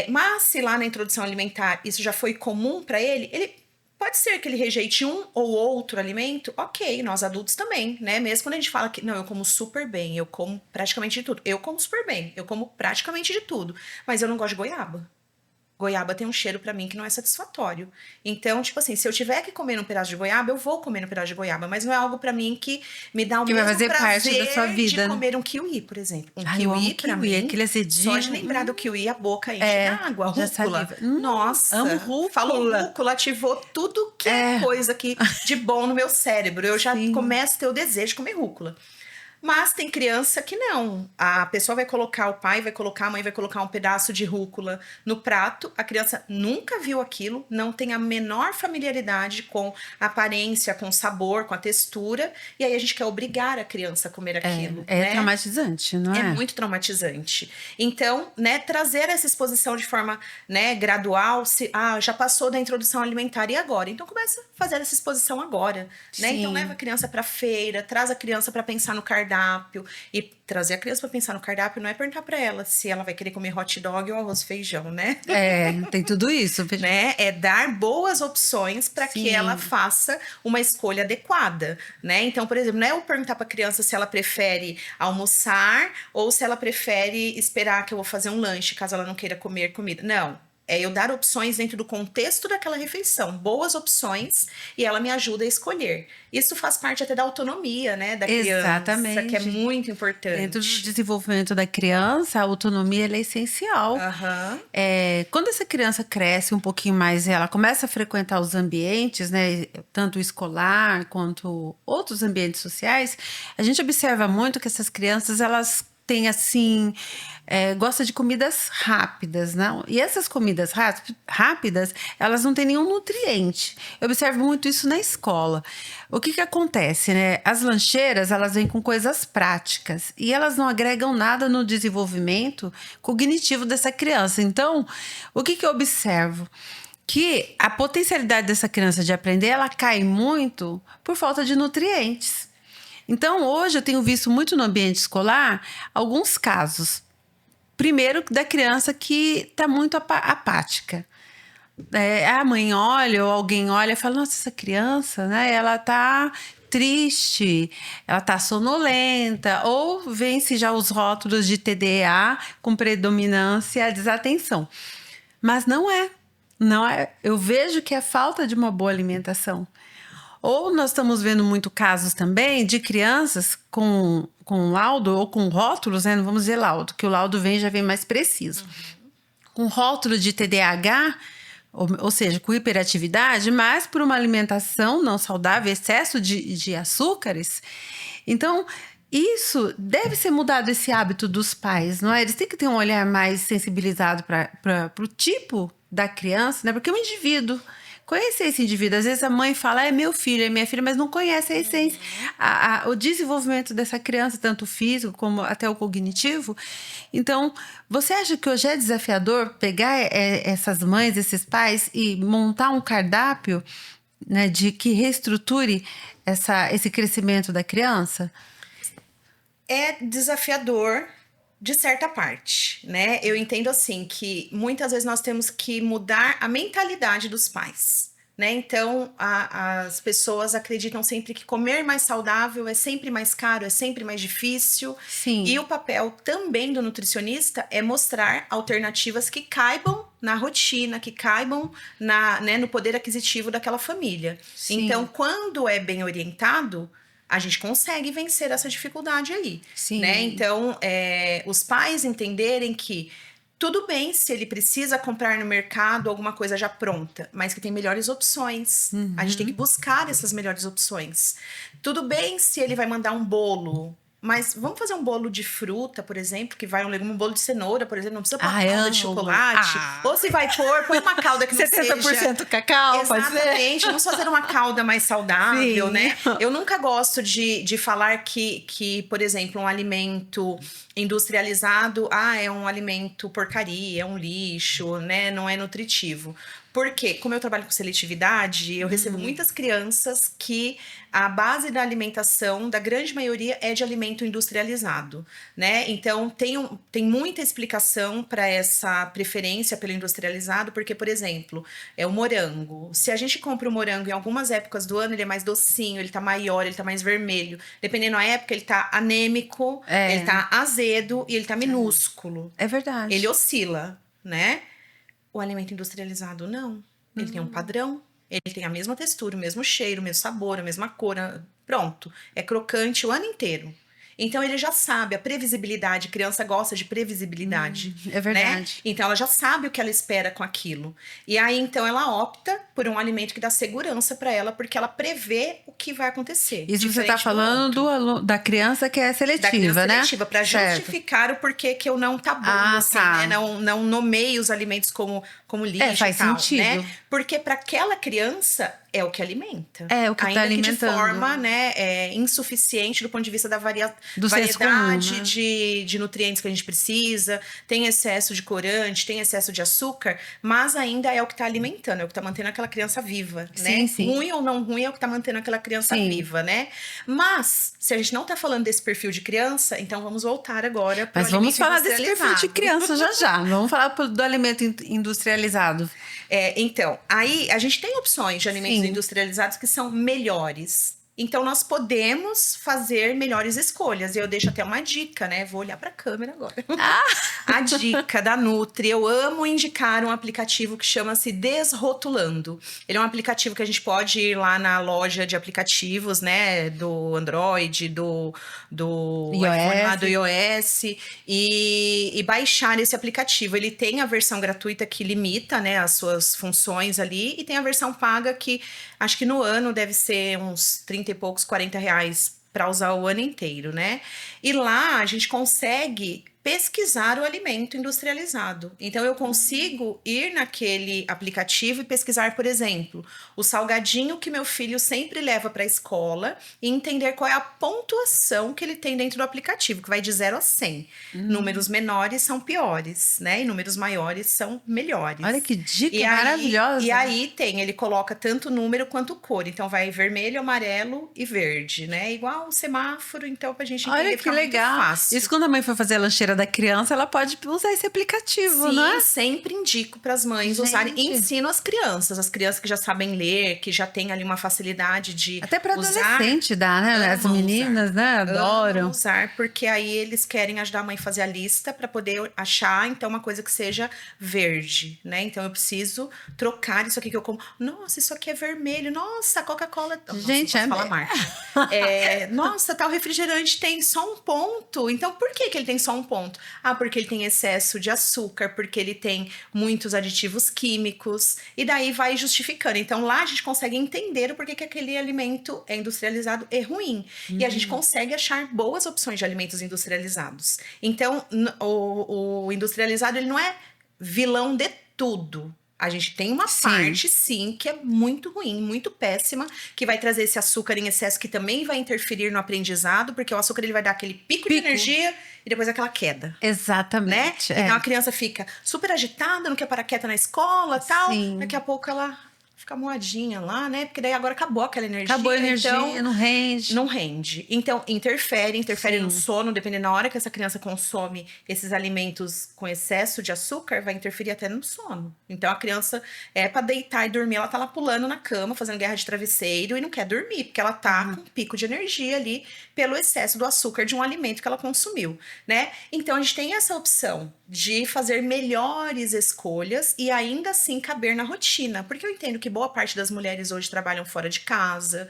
Mas se lá na introdução alimentar isso já foi comum para ele pode ser que ele rejeite um ou outro alimento, ok, nós adultos também, né? Mesmo quando a gente fala que, não, eu como super bem, eu como praticamente de tudo. Eu como super bem, eu como praticamente de tudo, mas eu não gosto de goiaba. Goiaba tem um cheiro pra mim que não é satisfatório. Então, tipo assim, se eu tiver que comer um pedaço de goiaba, eu vou comer um pedaço de goiaba, mas não é algo pra mim que me dá o mesmo vai fazer parte da sua prazer vida, de né? comer um kiwi, por exemplo. Eu amo Kiwi, pra kiwi, mim, aquele azedinho. só de lembrar do kiwi, a boca enche d'água. já Rúcula. saliva. Nossa, Amo rúcula. falou rúcula, ativou tudo que é coisa aqui de bom no meu cérebro. Eu já começo a ter o desejo de comer rúcula. Mas tem criança que não. A pessoa vai colocar, o pai vai colocar, a mãe vai colocar um pedaço de rúcula no prato. A criança nunca viu aquilo, não tem a menor familiaridade com a aparência, com o sabor, com a textura. E aí a gente quer obrigar a criança a comer aquilo. É traumatizante, não é? É muito traumatizante. Então, né, trazer essa exposição de forma, né, gradual. Já passou da introdução alimentar e agora? Então começa a fazer essa exposição agora, né? Então leva a criança para feira, traz a criança para pensar no cardápio. E trazer a criança para pensar no cardápio não é perguntar para ela se ela vai querer comer hot dog ou arroz e feijão, né? Tem tudo isso. Né? É dar boas opções para que ela faça uma escolha adequada, né? Então, por exemplo, não é eu perguntar para a criança se ela prefere almoçar ou se ela prefere esperar que eu vou fazer um lanche, caso ela não queira comer comida. Não. É eu dar opções dentro do contexto daquela refeição, boas opções, e ela me ajuda a escolher. Isso faz parte até da autonomia, né, da criança, que é muito importante. Dentro do desenvolvimento da criança, a autonomia ela é essencial. Quando essa criança cresce um pouquinho mais, ela começa a frequentar os ambientes, né, tanto escolar quanto outros ambientes sociais, a gente observa muito que essas crianças, elas têm assim... gosta de comidas rápidas, não? E essas comidas rápidas, elas não têm nenhum nutriente. Eu observo muito isso na escola. O que acontece, né? As lancheiras, elas vêm com coisas práticas e elas não agregam nada no desenvolvimento cognitivo dessa criança. Então, o que eu observo? Que a potencialidade dessa criança de aprender, ela cai muito por falta de nutrientes. Então, hoje eu tenho visto muito no ambiente escolar alguns casos. Primeiro, da criança que está muito apática. A mãe olha ou alguém olha e fala, nossa, essa criança, né, ela está triste, ela está sonolenta, ou vence já os rótulos de TDA com predominância à desatenção. Mas não é. Eu vejo que é falta de uma boa alimentação. Ou nós estamos vendo muito casos também de crianças com laudo ou com rótulos, né? Não vamos dizer laudo, que o laudo já vem mais preciso. Com rótulo de TDAH, ou seja, com hiperatividade, mas por uma alimentação não saudável, excesso de açúcares. Então, isso deve ser mudado, esse hábito dos pais, não é? Eles têm que ter um olhar mais sensibilizado para o tipo da criança, né? Porque o indivíduo... Conhecer esse indivíduo. Às vezes a mãe fala, é meu filho, é minha filha, mas não conhece a essência. O desenvolvimento dessa criança, tanto o físico como até o cognitivo. Então, você acha que hoje é desafiador pegar essas mães, esses pais e montar um cardápio, né, de que reestruture esse crescimento da criança? É desafiador de certa parte, né? Eu entendo assim que muitas vezes nós temos que mudar a mentalidade dos pais, né? Então as pessoas acreditam sempre que comer mais saudável é sempre mais caro, é sempre mais difícil. Sim. E o papel também do nutricionista é mostrar alternativas que caibam na rotina, que caibam no poder aquisitivo daquela família. Sim. Então, quando é bem orientado, a gente consegue vencer essa dificuldade ali, né? Então, os pais entenderem que tudo bem se ele precisa comprar no mercado alguma coisa já pronta, mas que tem melhores opções. A gente tem que buscar essas melhores opções. Tudo bem se ele vai mandar um bolo, mas vamos fazer um bolo de fruta, por exemplo, que vai um legume, um bolo de cenoura, por exemplo, não precisa pôr Ah, calda de amo. chocolate. Ou se vai pôr, põe uma calda que não 70% seja... cacau, pode ser? Exatamente, vamos fazer uma calda mais saudável, Sim. né? Eu nunca gosto de falar que, por exemplo, um alimento industrializado, é um alimento porcaria, é um lixo, né? Não é nutritivo. Porque, como eu trabalho com seletividade, eu recebo muitas crianças que a base da alimentação, da grande maioria, é de alimento industrializado, né? Então, tem muita explicação para essa preferência pelo industrializado, porque, por exemplo, é o morango. Se a gente compra o morango em algumas épocas do ano, ele é mais docinho, ele tá maior, ele tá mais vermelho. Dependendo da época, ele tá anêmico, ele tá azedo e ele tá minúsculo. É verdade. Ele oscila, né? O alimento industrializado, não. Ele tem um padrão, ele tem a mesma textura, o mesmo cheiro, o mesmo sabor, a mesma cor. Pronto. É crocante o ano inteiro. Então, ele já sabe a previsibilidade. Criança gosta de previsibilidade. É verdade. Né? Então, ela já sabe o que ela espera com aquilo. E aí, então, ela opta por um alimento que dá segurança para ela, porque ela prevê o que vai acontecer. Isso você está falando da criança que é seletiva, da criança né? seletiva, para justificar o porquê que eu não tabulo, assim, tá. né? Não nomeio os alimentos como lixo faz e tal, sentido. né? Porque para aquela criança é o que alimenta. É o que está alimentando. Que de forma, né, insuficiente do ponto de vista da do variedade comum, né? de nutrientes que a gente precisa, tem excesso de corante, tem excesso de açúcar, mas ainda é o que está alimentando, é o que está mantendo aquela criança viva, né? Sim. Ruim ou não ruim é o que está mantendo aquela criança viva, né? Mas, se a gente não está falando desse perfil de criança, então vamos voltar agora para o alimento vamos falar desse perfil de criança já. Vamos falar do alimento industrializado. Então, aí a gente tem opções de alimentos industrializados que são melhores. Então, nós podemos fazer melhores escolhas. E eu deixo até uma dica, né? Vou olhar para a câmera agora. A dica da Nutri. Eu amo indicar um aplicativo que chama-se Desrotulando. Ele é um aplicativo que a gente pode ir lá na loja de aplicativos, né? Do Android, do iPhone, lá do iOS. E baixar esse aplicativo. Ele tem a versão gratuita que limita, né, as suas funções ali. E tem a versão paga que, acho que no ano deve ser uns 30 e poucos, 40 reais para usar o ano inteiro, né? E lá a gente consegue pesquisar o alimento industrializado. Então, eu consigo ir naquele aplicativo e pesquisar, por exemplo, o salgadinho que meu filho sempre leva para a escola e entender qual é a pontuação que ele tem dentro do aplicativo, que vai de 0 a 100. Números menores são piores, né? E números maiores são melhores. Olha que dica maravilhosa. E aí ele coloca tanto número quanto cor. Então, vai vermelho, amarelo e verde, né? Igual o semáforo, então, pra gente entender. Olha que legal. Fácil. Isso quando a mãe for fazer a lancheira da criança, ela pode usar esse aplicativo, Sim, né? sempre indico para as mães usarem. E ensino as crianças que já sabem ler, que já têm ali uma facilidade de até para usar. Adolescente dá, né? As meninas, né? Adoram. Amam usar, porque aí eles querem ajudar a mãe a fazer a lista para poder achar, então, uma coisa que seja verde, né? Então, eu preciso trocar isso aqui que eu como. Nossa, isso aqui é vermelho. Nossa, Coca-Cola... Gente, não posso falar marca. Nossa, tal refrigerante tem só um ponto. Então, por que ele tem só um ponto? Porque ele tem excesso de açúcar, porque ele tem muitos aditivos químicos, e daí vai justificando. Então, lá a gente consegue entender o porquê que aquele alimento é industrializado e ruim. E a gente consegue achar boas opções de alimentos industrializados. Então, o industrializado, ele não é vilão de tudo. A gente tem uma parte, sim, que é muito ruim, muito péssima, que vai trazer esse açúcar em excesso, que também vai interferir no aprendizado, porque o açúcar ele vai dar aquele pico de energia e depois aquela queda. Exatamente. Né? Então a criança fica super agitada, não quer parar quieta na escola e tal. Daqui a pouco ela fica moadinha lá, né? Porque daí agora acabou aquela energia. Acabou a energia, então, não rende. Não rende. Então, interfere no sono, dependendo da hora que essa criança consome esses alimentos com excesso de açúcar, vai interferir até no sono. Então, a criança pra deitar e dormir, ela tá lá pulando na cama, fazendo guerra de travesseiro e não quer dormir, porque ela tá com um pico de energia ali pelo excesso do açúcar de um alimento que ela consumiu, né? Então, a gente tem essa opção de fazer melhores escolhas e ainda assim caber na rotina. Porque eu entendo que boa parte das mulheres hoje trabalham fora de casa,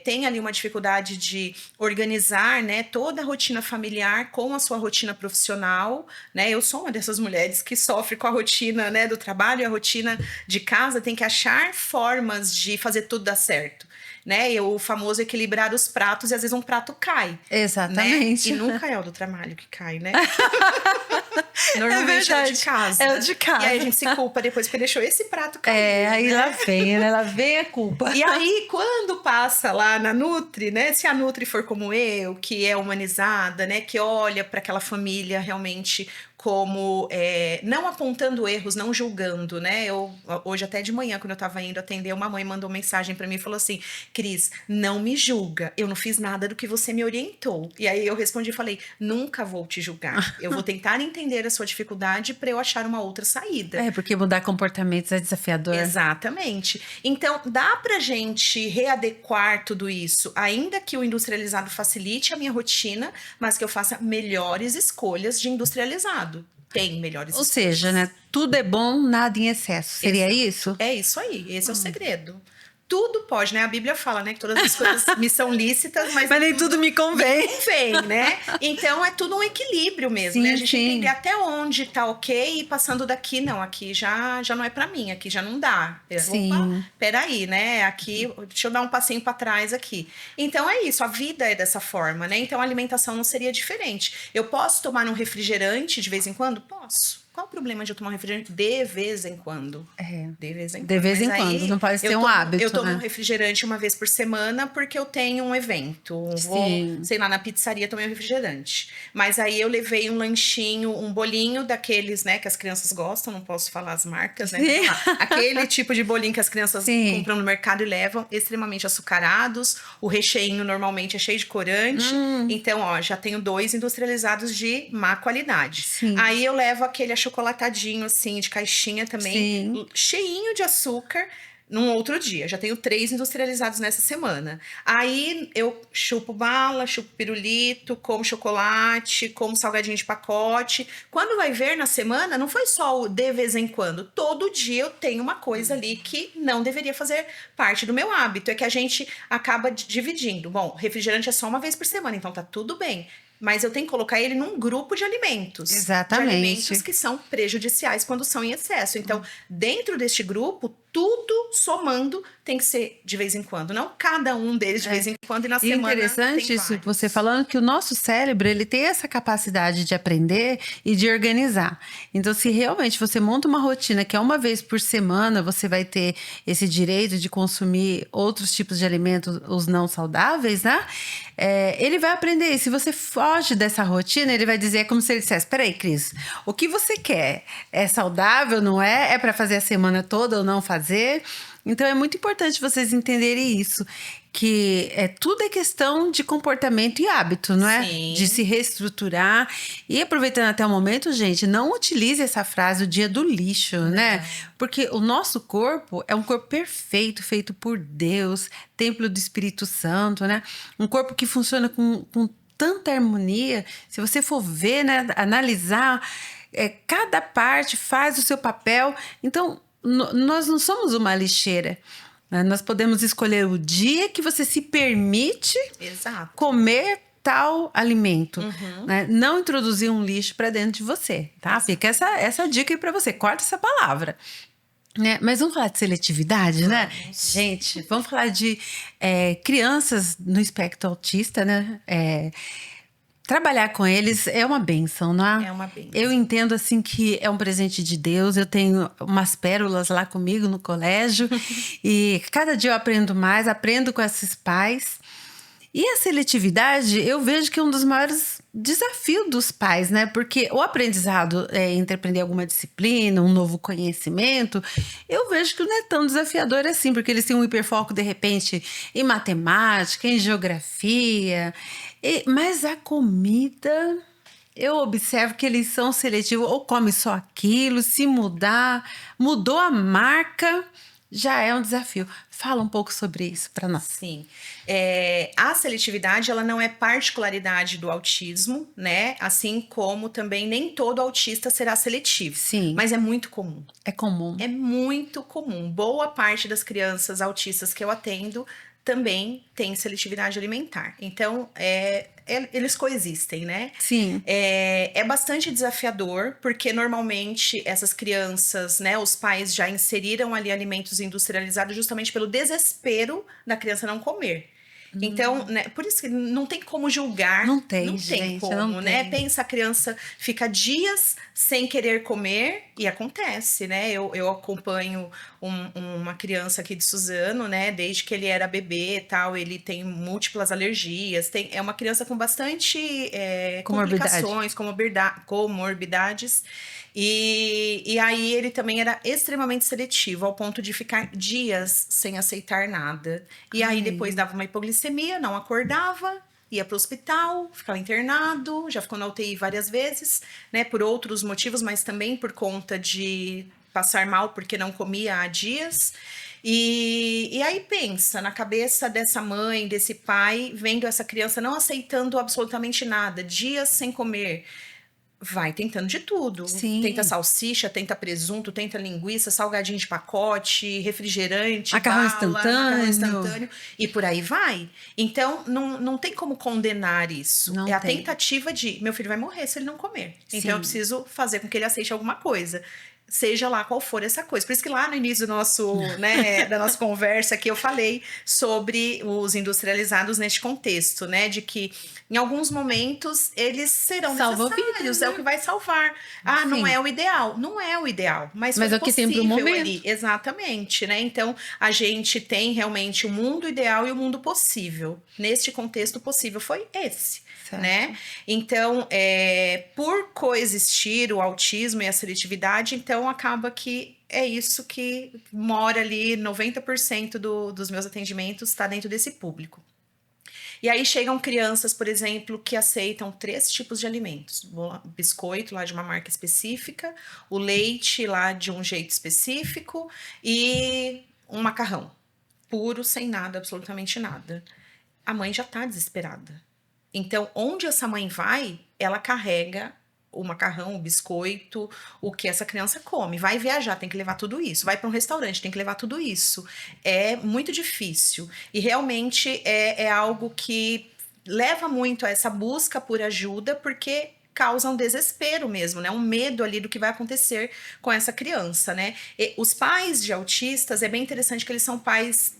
tem ali uma dificuldade de organizar, né, toda a rotina familiar com a sua rotina profissional, né? Eu sou uma dessas mulheres que sofre com a rotina, né, do trabalho e a rotina de casa, tem que achar formas de fazer tudo dar certo. né? O famoso equilibrar os pratos e às vezes um prato cai. Exatamente. Né? E nunca é o do trabalho que cai, né? Normalmente é o de casa. É o de casa. E aí a gente se culpa depois porque deixou esse prato cair. Aí né? lá vem a culpa. E aí, quando passa lá na Nutri, né? Se a Nutri for como eu, que é humanizada, né? Que olha para aquela família realmente como não apontando erros, não julgando, né? Hoje até de manhã, quando eu tava indo atender, uma mãe mandou mensagem para mim e falou assim: Cris, não me julga, eu não fiz nada do que você me orientou. E aí eu respondi e falei: nunca vou te julgar, eu vou tentar entender a sua dificuldade para eu achar uma outra saída. Porque mudar comportamentos é desafiador. Exatamente. Então, dá pra gente readequar tudo isso, ainda que o industrializado facilite a minha rotina, mas que eu faça melhores escolhas de industrializado. Tem melhores Ou escolhas. seja, né? Tudo é bom, nada em excesso. Seria Exato. isso? É isso aí. Esse é o segredo. Tudo pode, né? A Bíblia fala, né? Que todas as coisas me são lícitas, mas nem tudo me convém. Convém, né? Então é tudo um equilíbrio mesmo, né? A gente entender até onde tá ok e passando daqui, não, aqui já não é pra mim, aqui já não dá. Opa, peraí, né? Aqui, deixa eu dar um passinho pra trás aqui. Então é isso, a vida é dessa forma, né? Então a alimentação não seria diferente. Eu posso tomar um refrigerante de vez em quando? Posso. Qual o problema de eu tomar um refrigerante de vez em quando? De vez em quando. De vez em quando, não pode ser um hábito, eu tomo né? um refrigerante uma vez por semana porque eu tenho um evento. Vou, sei lá, na pizzaria tomei um refrigerante. Mas aí eu levei um lanchinho, um bolinho daqueles, né, que as crianças gostam, não posso falar as marcas, né? Aquele tipo de bolinho que as crianças compram no mercado e levam, extremamente açucarados. O recheinho normalmente é cheio de corante. Então, ó, já tenho 2 industrializados de má qualidade. Aí eu levo aquele achocolatadinho, assim, de caixinha também, cheinho de açúcar, num outro dia. Já tenho 3 industrializados nessa semana. Aí eu chupo bala, chupo pirulito, como chocolate, como salgadinho de pacote. Quando vai ver na semana, não foi só o de vez em quando. Todo dia eu tenho uma coisa ali que não deveria fazer parte do meu hábito. É que a gente acaba dividindo. Bom, refrigerante é só uma vez por semana, então tá tudo bem. Mas eu tenho que colocar ele num grupo de alimentos. Exatamente. De alimentos que são prejudiciais quando são em excesso. Então, dentro deste grupo, tudo somando tem que ser de vez em quando. Não cada um deles de vez em quando e na semana interessante tem isso, vários. você falando que o nosso cérebro, ele tem essa capacidade de aprender e de organizar. Então, se realmente você monta uma rotina que é uma vez por semana, você vai ter esse direito de consumir outros tipos de alimentos, os não saudáveis, né? Ele vai aprender. E se você foge dessa rotina, ele vai dizer, é como se ele dissesse: peraí, Cris, o que você quer? É saudável, não é? É para fazer a semana toda ou não fazer? Então é muito importante vocês entenderem isso, que tudo é questão de comportamento e hábito, não é? Sim. De se reestruturar. E aproveitando até o momento, gente, não utilize essa frase, o dia do lixo, né? Porque o nosso corpo é um corpo perfeito, feito por Deus, templo do Espírito Santo, né? Um corpo que funciona com tanta harmonia. Se você for ver, né, analisar, cada parte faz o seu papel. Então, nós não somos uma lixeira. Né? Nós podemos escolher o dia que você se permite comer tal alimento. Né? Não introduzir um lixo para dentro de você. Tá? Fica essa dica aí para você. Corta essa palavra. Né? Mas vamos falar de seletividade, né? Gente, vamos falar de crianças no espectro autista, né? Trabalhar com eles é uma bênção, não é? É uma bênção. Eu entendo, assim, que é um presente de Deus. Eu tenho umas pérolas lá comigo no colégio. E cada dia eu aprendo mais, aprendo com esses pais. E a seletividade, eu vejo que é um dos maiores desafios dos pais, né? Porque o aprendizado entre aprender alguma disciplina, um novo conhecimento, eu vejo que não é tão desafiador assim, porque eles têm um hiperfoco, de repente, em matemática, em geografia. Mas a comida, eu observo que eles são seletivos, ou come só aquilo, se mudou a marca, já é um desafio. Fala um pouco sobre isso para nós. Sim. A seletividade, ela não é particularidade do autismo, né? Assim como também nem todo autista será seletivo. Sim. Mas é muito comum. É comum. É muito comum. Boa parte das crianças autistas que eu atendo também tem seletividade alimentar. Então, é eles coexistem, né? Sim. É bastante desafiador, porque normalmente essas crianças, né, os pais já inseriram ali alimentos industrializados justamente pelo desespero da criança não comer. Então, né, por isso que não tem como julgar. Não tem, não tem gente, como, não né? tem. Pensa, a criança fica dias sem querer comer e acontece, né? Eu acompanho uma criança aqui de Suzano, né? Desde que ele era bebê e tal, ele tem múltiplas alergias. É uma criança com bastante Comorbidade. complicações, comorbidades. E aí ele também era extremamente seletivo, ao ponto de ficar dias sem aceitar nada. E aí depois dava uma hipoglicemia, não acordava, ia para o hospital, ficava internado, já ficou na UTI várias vezes, né? Por outros motivos, mas também por conta de passar mal porque não comia há dias. E aí pensa na cabeça dessa mãe, desse pai, vendo essa criança não aceitando absolutamente nada, dias sem comer. Vai tentando de tudo. Sim. Tenta salsicha, tenta presunto, tenta linguiça, salgadinho de pacote, refrigerante, Macarrão macarrão instantâneo. instantâneo, e por aí vai. Então, não tem como condenar isso. Não é a tem. tentativa de, meu filho vai morrer se ele não comer. Sim. Então, eu preciso fazer com que ele aceite alguma coisa. Seja lá qual for essa coisa. Por isso que lá no início do nosso, né, da nossa conversa aqui, eu falei sobre os industrializados neste contexto, né? De que em alguns momentos eles serão Salva necessários, vidas, é né? o que vai salvar. Ah, não Sim. é o ideal. Não é o ideal, mas Mas foi é o que tem pro possível momento. ali. Exatamente, né? Então, a gente tem realmente o mundo ideal e o mundo possível. Neste contexto, o possível foi esse. Certo. Né? Então, por coexistir o autismo e a seletividade, então acaba que é isso que mora ali, 90% dos meus atendimentos está dentro desse público. E aí chegam crianças, por exemplo, que aceitam 3 tipos de alimentos. O biscoito lá de uma marca específica, o leite lá de um jeito específico e um macarrão puro, sem nada, absolutamente nada. A mãe já está desesperada. Então, onde essa mãe vai, ela carrega o macarrão, o biscoito, o que essa criança come. Vai viajar, tem que levar tudo isso. Vai para um restaurante, tem que levar tudo isso. É muito difícil. E realmente é algo que leva muito a essa busca por ajuda, porque causa um desespero mesmo, né? Um medo ali do que vai acontecer com essa criança, né? E os pais de autistas, é bem interessante que eles são pais,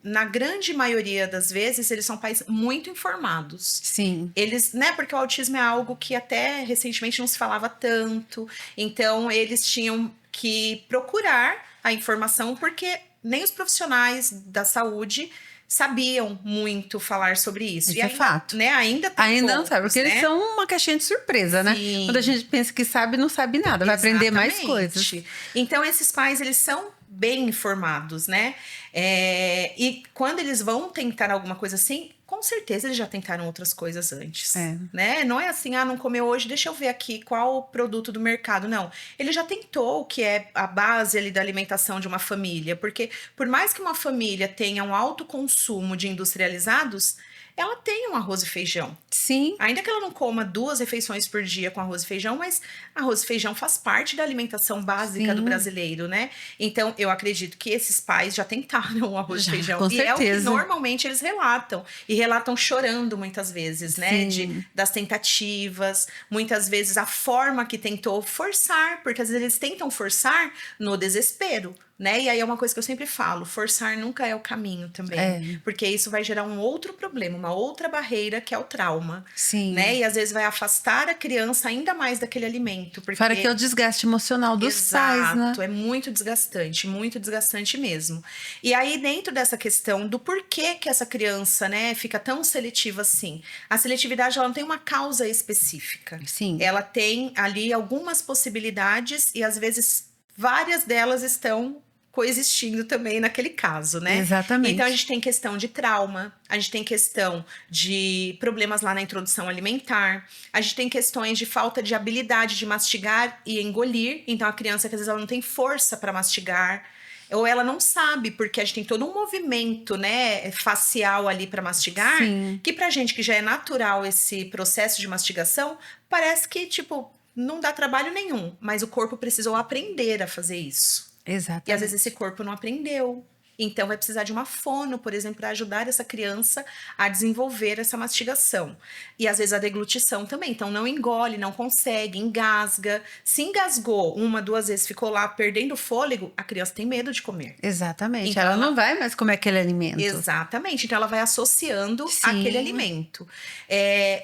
na grande maioria das vezes, eles são pais muito informados. Sim. Eles, né, porque o autismo é algo que até recentemente não se falava tanto, então eles tinham que procurar a informação, porque nem os profissionais da saúde sabiam muito falar sobre isso. Isso e é ainda, fato. né, ainda tem Ainda não poucos, sabe, porque né? eles são uma caixinha de surpresa, né? Sim. Quando a gente pensa que sabe, não sabe nada, vai aprender mais coisas. Então, esses pais, eles são bem informados, né? E quando eles vão tentar alguma coisa assim, com certeza eles já tentaram outras coisas antes, né? Não é assim, não comeu hoje, deixa eu ver aqui qual o produto do mercado. Não, ele já tentou o que é a base ali da alimentação de uma família, porque por mais que uma família tenha um alto consumo de industrializados, ela tem um arroz e feijão. Sim. Ainda que ela não coma 2 refeições por dia com arroz e feijão, mas arroz e feijão faz parte da alimentação básica do brasileiro, né? Então, eu acredito que esses pais já tentaram o arroz e feijão. Com e certeza. é o que normalmente eles relatam. E relatam chorando muitas vezes, né? Das tentativas. Muitas vezes a forma que tentou forçar, porque às vezes eles tentam forçar no desespero, né? E aí é uma coisa que eu sempre falo, forçar nunca é o caminho também, porque isso vai gerar um outro problema, uma outra barreira, que é o trauma, né? E às vezes vai afastar a criança ainda mais daquele alimento, porque para que é o desgaste emocional dos pais, né? é muito desgastante mesmo. E aí dentro dessa questão do porquê que essa criança, né, fica tão seletiva assim, a seletividade, ela não tem uma causa específica. Sim. Ela tem ali algumas possibilidades e às vezes várias delas estão coexistindo também naquele caso, né? Exatamente. Então, a gente tem questão de trauma, a gente tem questão de problemas lá na introdução alimentar, a gente tem questões de falta de habilidade de mastigar e engolir. Então, a criança, que às vezes ela não tem força para mastigar, ou ela não sabe, porque a gente tem todo um movimento, né, facial ali para mastigar, que pra gente que já é natural esse processo de mastigação, parece que, tipo, não dá trabalho nenhum, mas o corpo precisou aprender a fazer isso. Exatamente. E às vezes esse corpo não aprendeu, Então, vai precisar de uma fono, por exemplo, para ajudar essa criança a desenvolver essa mastigação. E às vezes a deglutição também. Então, não engole, não consegue, engasga. Se engasgou 1, 2 vezes, ficou lá perdendo o fôlego, a criança tem medo de comer. Exatamente. Então, ela não vai mais comer aquele alimento. Exatamente. Então, ela vai associando Sim. aquele alimento.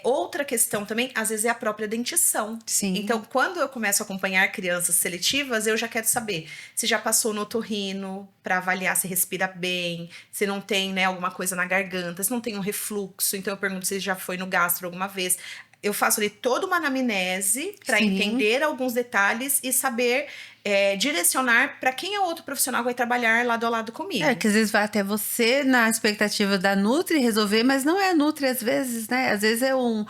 Outra questão também, às vezes, é a própria dentição. Sim. Então, quando eu começo a acompanhar crianças seletivas, eu já quero saber se já passou no otorrino para avaliar se respira bem, se não tem, né, alguma coisa na garganta, se não tem um refluxo. Então, eu pergunto se já foi no gastro alguma vez. Eu faço ali toda uma anamnese para Sim. entender alguns detalhes e saber direcionar para quem é o outro profissional que vai trabalhar lado a lado comigo. Que às vezes vai até você na expectativa da Nutri resolver, mas não é a Nutri às vezes, né? Às vezes é um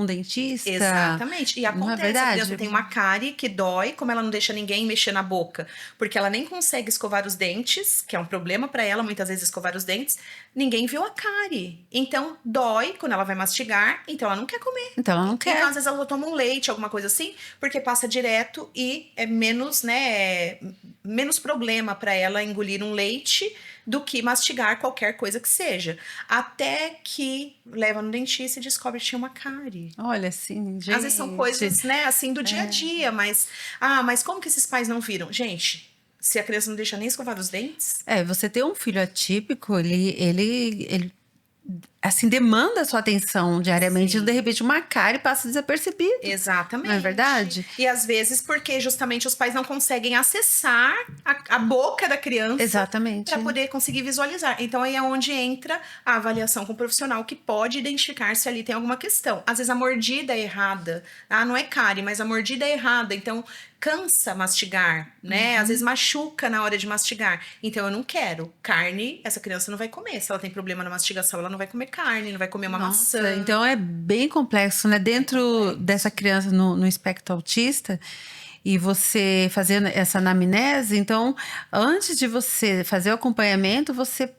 dentista. Exatamente. E Não é acontece, a verdade? criança tem uma cárie que dói, como ela não deixa ninguém mexer na boca, porque ela nem consegue escovar os dentes, que é um problema para ela, muitas vezes escovar os dentes, ninguém viu a cárie. Então, dói quando ela vai mastigar, então ela não quer comer. Então ela não quer. Então, às vezes ela toma um leite, alguma coisa assim, porque passa direto e é menos, né, menos problema para ela engolir um leite do que mastigar qualquer coisa que seja. Até que leva no dentista e descobre que tinha uma cárie. Olha, assim, gente. Às vezes são coisas, né, assim, do dia a dia, mas como que esses pais não viram? Gente, se a criança não deixa nem escovar os dentes, Você ter um filho atípico, ele assim, demanda a sua atenção diariamente. Sim. De repente, uma cárie passa desapercebido. exatamente. Não é verdade? E às vezes porque justamente os pais não conseguem acessar a boca da criança Exatamente. para poder conseguir visualizar. Então aí é onde entra a avaliação com o profissional que pode identificar se ali tem alguma questão. Às vezes a mordida é errada. Não é cárie, mas a mordida é errada. Então cansa mastigar, né? Às vezes machuca na hora de mastigar. Então eu não quero. Carne, essa criança não vai comer. Se ela tem problema na mastigação, ela não vai comer carne, não vai comer uma maçã. Então é bem complexo, né? Dentro dessa criança no espectro autista, e você fazendo essa anamnese, então, antes de você fazer o acompanhamento, você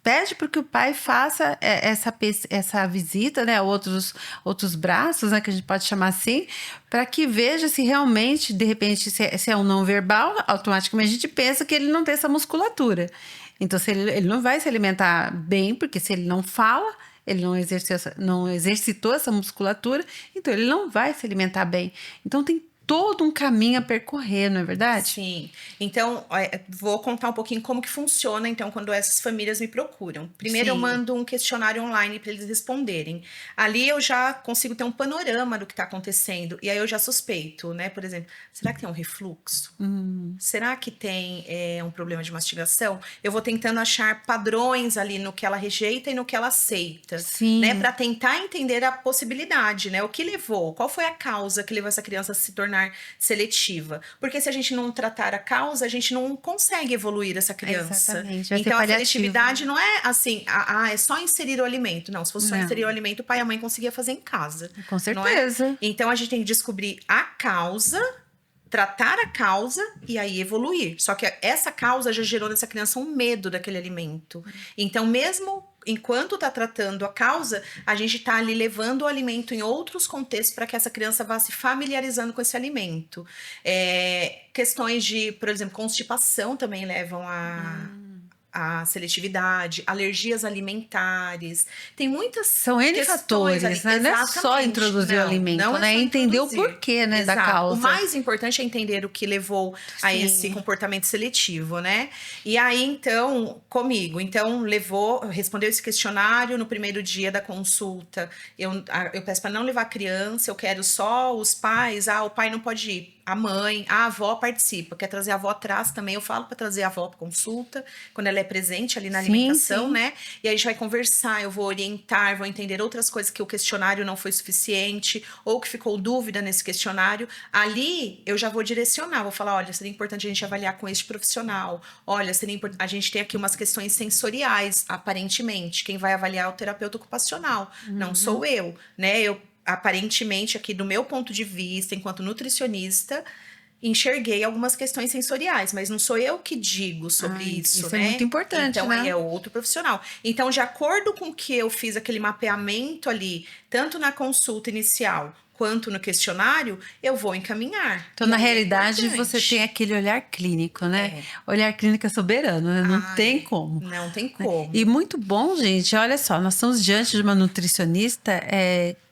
pede para que o pai faça essa visita, né, a outros braços, né, que a gente pode chamar assim, para que veja se realmente, de repente, se é um não verbal, automaticamente a gente pensa que ele não tem essa musculatura. Então, se ele não vai se alimentar bem, porque se ele não fala, ele não exercitou essa musculatura, então ele não vai se alimentar bem. Então, tem todo um caminho a percorrer, não é verdade? Sim. Então, vou contar um pouquinho como que funciona, então, quando essas famílias me procuram. Primeiro, eu mando um questionário online para eles responderem. Ali eu já consigo ter um panorama do que está acontecendo. E aí eu já suspeito, né? Por exemplo, será que tem um refluxo? Será que tem um problema de mastigação? Eu vou tentando achar padrões ali no que ela rejeita e no que ela aceita. Sim. Né? Para tentar entender a possibilidade, né? O que levou? Qual foi a causa que levou essa criança a se tornar seletiva? Porque se a gente não tratar a causa, a gente não consegue evoluir essa criança. Exatamente. Então a seletividade não é assim, é só inserir o alimento. Não, se fosse só inserir o alimento, o pai e a mãe conseguia fazer em casa. Com certeza. Não é? Então a gente tem que descobrir a causa, tratar a causa e aí evoluir. Só que essa causa já gerou nessa criança um medo daquele alimento. Então, mesmo enquanto tá tratando a causa, a gente tá ali levando o alimento em outros contextos para que essa criança vá se familiarizando com esse alimento. Questões de, por exemplo, constipação também levam a seletividade, alergias alimentares. Tem muitas São N fatores, né? Não é só introduzir o alimento, né? É entender o porquê, né, da causa. O mais importante é entender o que levou a esse comportamento seletivo, né? E aí, então, comigo, respondeu esse questionário no primeiro dia da consulta. Eu peço para não levar a criança, eu quero só os pais. O pai não pode ir. A mãe, a avó participa. Quer trazer a avó atrás também, eu falo para trazer a avó para consulta, quando ela é presente ali na alimentação, né? E aí a gente vai conversar, eu vou orientar, vou entender outras coisas que o questionário não foi suficiente, ou que ficou dúvida nesse questionário. Ali, eu já vou direcionar, vou falar, olha, seria importante a gente avaliar com este profissional. Olha, a gente tem aqui umas questões sensoriais, aparentemente. Quem vai avaliar é o terapeuta ocupacional, não sou eu, né? Aparentemente, aqui do meu ponto de vista, enquanto nutricionista, enxerguei algumas questões sensoriais, mas não sou eu que digo sobre isso, Isso né? é muito importante, então, né? aí é outro profissional. Então, de acordo com que eu fiz aquele mapeamento ali, tanto na consulta inicial quanto no questionário, eu vou encaminhar. Então, E na aí é realidade, você importante. tem aquele olhar clínico, né? Olhar clínico é soberano, né? Não tem É. como. Não tem Né? como. E muito bom, gente. Olha só, nós estamos diante de uma nutricionista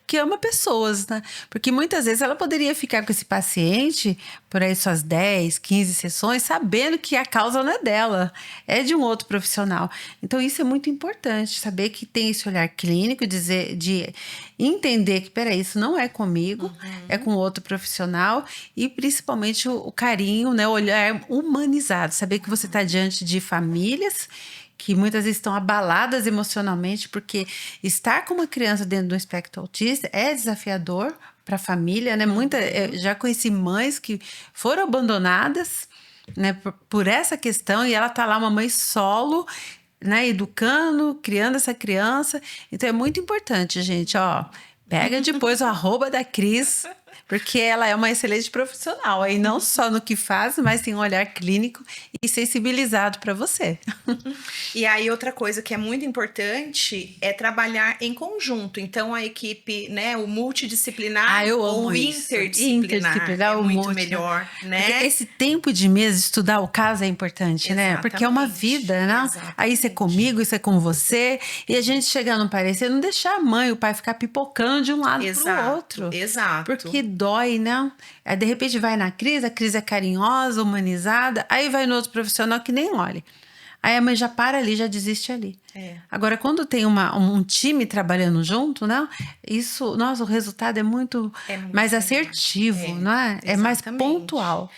que ama pessoas, né? Porque muitas vezes ela poderia ficar com esse paciente por aí suas 10, 15 sessões, sabendo que a causa não é dela, é de um outro profissional. Então, isso é muito importante, saber que tem esse olhar clínico, de entender que, peraí, isso não é comigo, é com outro profissional, e principalmente o carinho, né? O olhar humanizado, saber que você está diante de famílias que muitas vezes estão abaladas emocionalmente, porque estar com uma criança dentro do espectro autista é desafiador para a família, né? Eu já conheci mães que foram abandonadas, né, por essa questão, e ela tá lá, uma mãe solo, né, educando, criando essa criança. Então é muito importante, gente, ó, pega depois o arroba da Cris, porque ela é uma excelente profissional, aí não só no que faz, mas tem um olhar clínico e sensibilizado para você. E aí, outra coisa que é muito importante é trabalhar em conjunto. Então, a equipe, né, o multidisciplinar Eu ou amo isso. interdisciplinar é muito melhor, né? Porque esse tempo de mês estudar o caso é importante, né? Porque é uma Exatamente. vida, né? Exatamente. Aí isso é comigo, isso é com você. E a gente chegar no parecer, não deixar a mãe e o pai ficar pipocando de um lado pro outro. Exato. Porque dói, né? Aí, de repente, vai na Cris, a Cris é carinhosa, humanizada. Aí vai no outro profissional que nem olha. Aí a mãe já para ali, já desiste ali. Agora, quando tem um time trabalhando junto, né? Isso, nossa, o resultado é muito mais assertivo, não é? É mais pontual.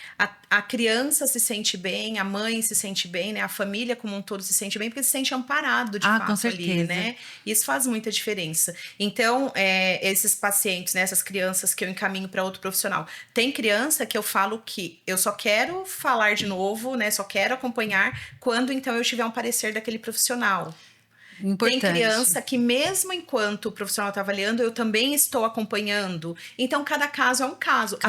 A criança se sente bem, a mãe se sente bem, né? A família como um todo se sente bem, porque se sente amparado de fato com certeza. ali, né? Isso faz muita diferença. Então, esses pacientes, né? Essas crianças que eu encaminho para outro profissional. Tem criança que eu falo que eu só quero falar de novo, né? Só quero acompanhar quando então eu tiver um parecer daquele profissional. Importante. Tem criança que mesmo enquanto o profissional está avaliando, eu também estou acompanhando. Então, cada caso é um caso.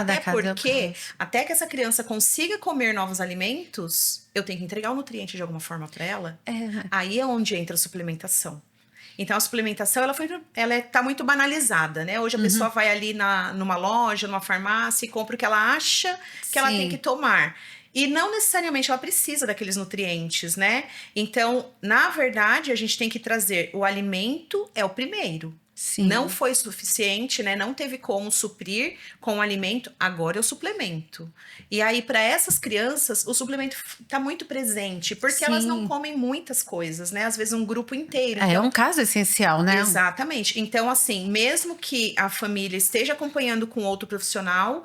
Até que essa criança consiga comer novos alimentos, eu tenho que entregar o nutriente de alguma forma para ela. Aí é onde entra a suplementação. Então, a suplementação, ela tá muito banalizada, né? Hoje a pessoa vai ali numa loja, numa farmácia e compra o que ela acha que ela tem que tomar. E não necessariamente ela precisa daqueles nutrientes, né? Então, na verdade, a gente tem que trazer o alimento é o primeiro. Sim. Não foi suficiente, né? Não teve como suprir com o alimento, agora eu suplemento. E aí, para essas crianças, o suplemento tá muito presente, porque elas não comem muitas coisas, né? Às vezes um grupo inteiro. Então, é um caso essencial, né? Exatamente. Então, assim, mesmo que a família esteja acompanhando com outro profissional,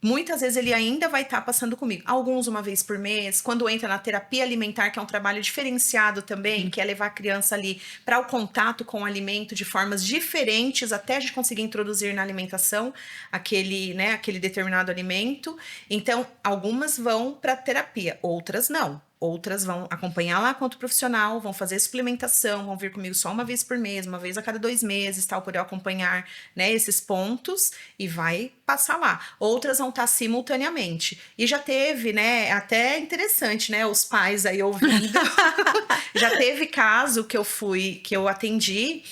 muitas vezes ele ainda vai estar passando comigo. Alguns uma vez por mês, quando entra na terapia alimentar, que é um trabalho diferenciado também, que é levar a criança ali para o contato com o alimento de formas diferentes, até a gente conseguir introduzir na alimentação aquele determinado alimento. Então, algumas vão para terapia, outras não. Outras vão acompanhar lá com outro profissional, vão fazer suplementação, vão vir comigo só uma vez por mês, uma vez a cada 2 meses, tal, por eu acompanhar, né, esses pontos e vai passar lá. Outras vão estar simultaneamente. E já teve, né, até interessante, né, os pais aí ouvindo. Já teve caso que eu atendi.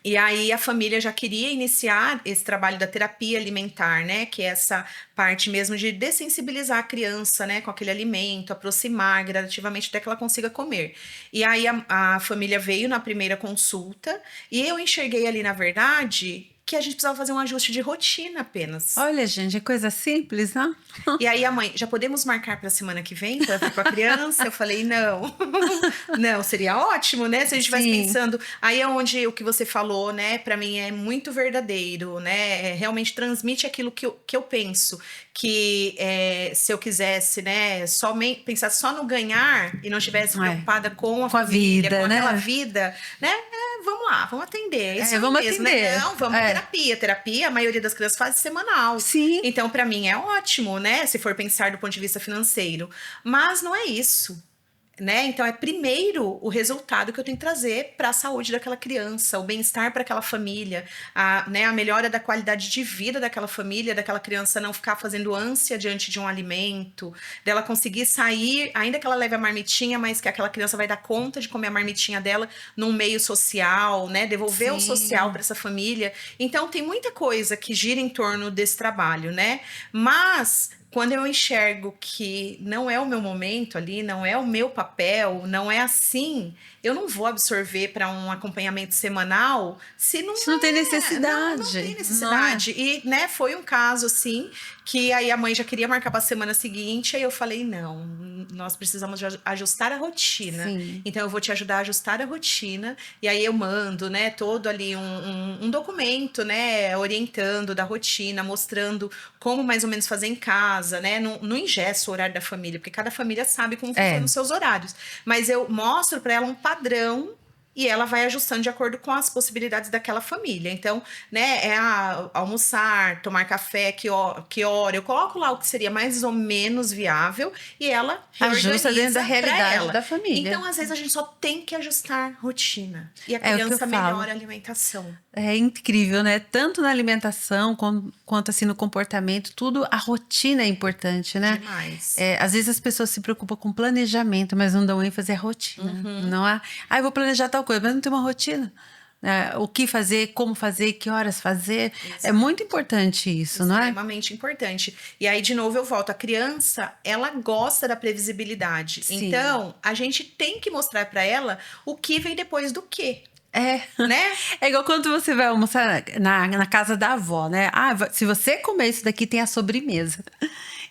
E aí a família já queria iniciar esse trabalho da terapia alimentar, né? Que é essa parte mesmo de dessensibilizar a criança, né? Com aquele alimento, aproximar gradativamente até que ela consiga comer. E aí a família veio na primeira consulta e eu enxerguei ali, na verdade, que a gente precisava fazer um ajuste de rotina apenas. Olha, gente, é coisa simples, né? E aí a mãe, já podemos marcar para a semana que vem para vir com a criança? Eu falei, não. Não, seria ótimo, né? Se a gente estivesse pensando. Aí é onde o que você falou, né? Para mim é muito verdadeiro, né? Realmente transmite aquilo que eu penso. Que se eu quisesse, né? Pensasse só no ganhar e não estivesse preocupada com a família, vida, com né? aquela vida, né? Vamos lá, vamos atender. Isso vamos mesmo, atender. Né? Não, vamos terapia. Terapia, a maioria das crianças faz semanal. Sim. Então, para mim, é ótimo, né? Se for pensar do ponto de vista financeiro. Mas não é isso. né? Então, é primeiro o resultado que eu tenho que trazer para a saúde daquela criança, o bem-estar para aquela família, né, a melhora da qualidade de vida daquela família, daquela criança não ficar fazendo ânsia diante de um alimento, dela conseguir sair, ainda que ela leve a marmitinha, mas que aquela criança vai dar conta de comer a marmitinha dela num meio social, né? Devolver o social para essa família. Então, tem muita coisa que gira em torno desse trabalho, né? Mas quando eu enxergo que não é o meu momento ali, não é o meu papel, não é assim, eu não vou absorver para um acompanhamento semanal se não tem necessidade. Não tem necessidade. E, né, foi um caso assim que aí a mãe já queria marcar para a semana seguinte, aí eu falei, não, nós precisamos ajustar a rotina. Sim. Então eu vou te ajudar a ajustar a rotina, e aí eu mando, né, todo ali um documento, né, orientando da rotina, mostrando como mais ou menos fazer em casa, né, não engesso o horário da família, porque cada família sabe como funcionam os seus horários, mas eu mostro para ela um padrão e ela vai ajustando de acordo com as possibilidades daquela família. Então, né, almoçar, tomar café, que hora. Eu coloco lá o que seria mais ou menos viável e ela ajusta dentro da realidade da família. Então, às vezes, a gente só tem que ajustar rotina. E a criança melhora a alimentação. É incrível, né? Tanto na alimentação quanto assim no comportamento, tudo, a rotina é importante, né? Demais. Às vezes as pessoas se preocupam com planejamento, mas não dão ênfase à rotina. Não há, eu vou planejar tal coisa, mas não tem uma rotina. O que fazer, como fazer, que horas fazer. Exato. É muito importante isso, não é? Extremamente importante. E aí, de novo, eu volto. A criança, ela gosta da previsibilidade. Sim. Então, a gente tem que mostrar para ela o que vem depois do quê. Né? É igual quando você vai almoçar na casa da avó, né? Se você comer isso daqui, tem a sobremesa.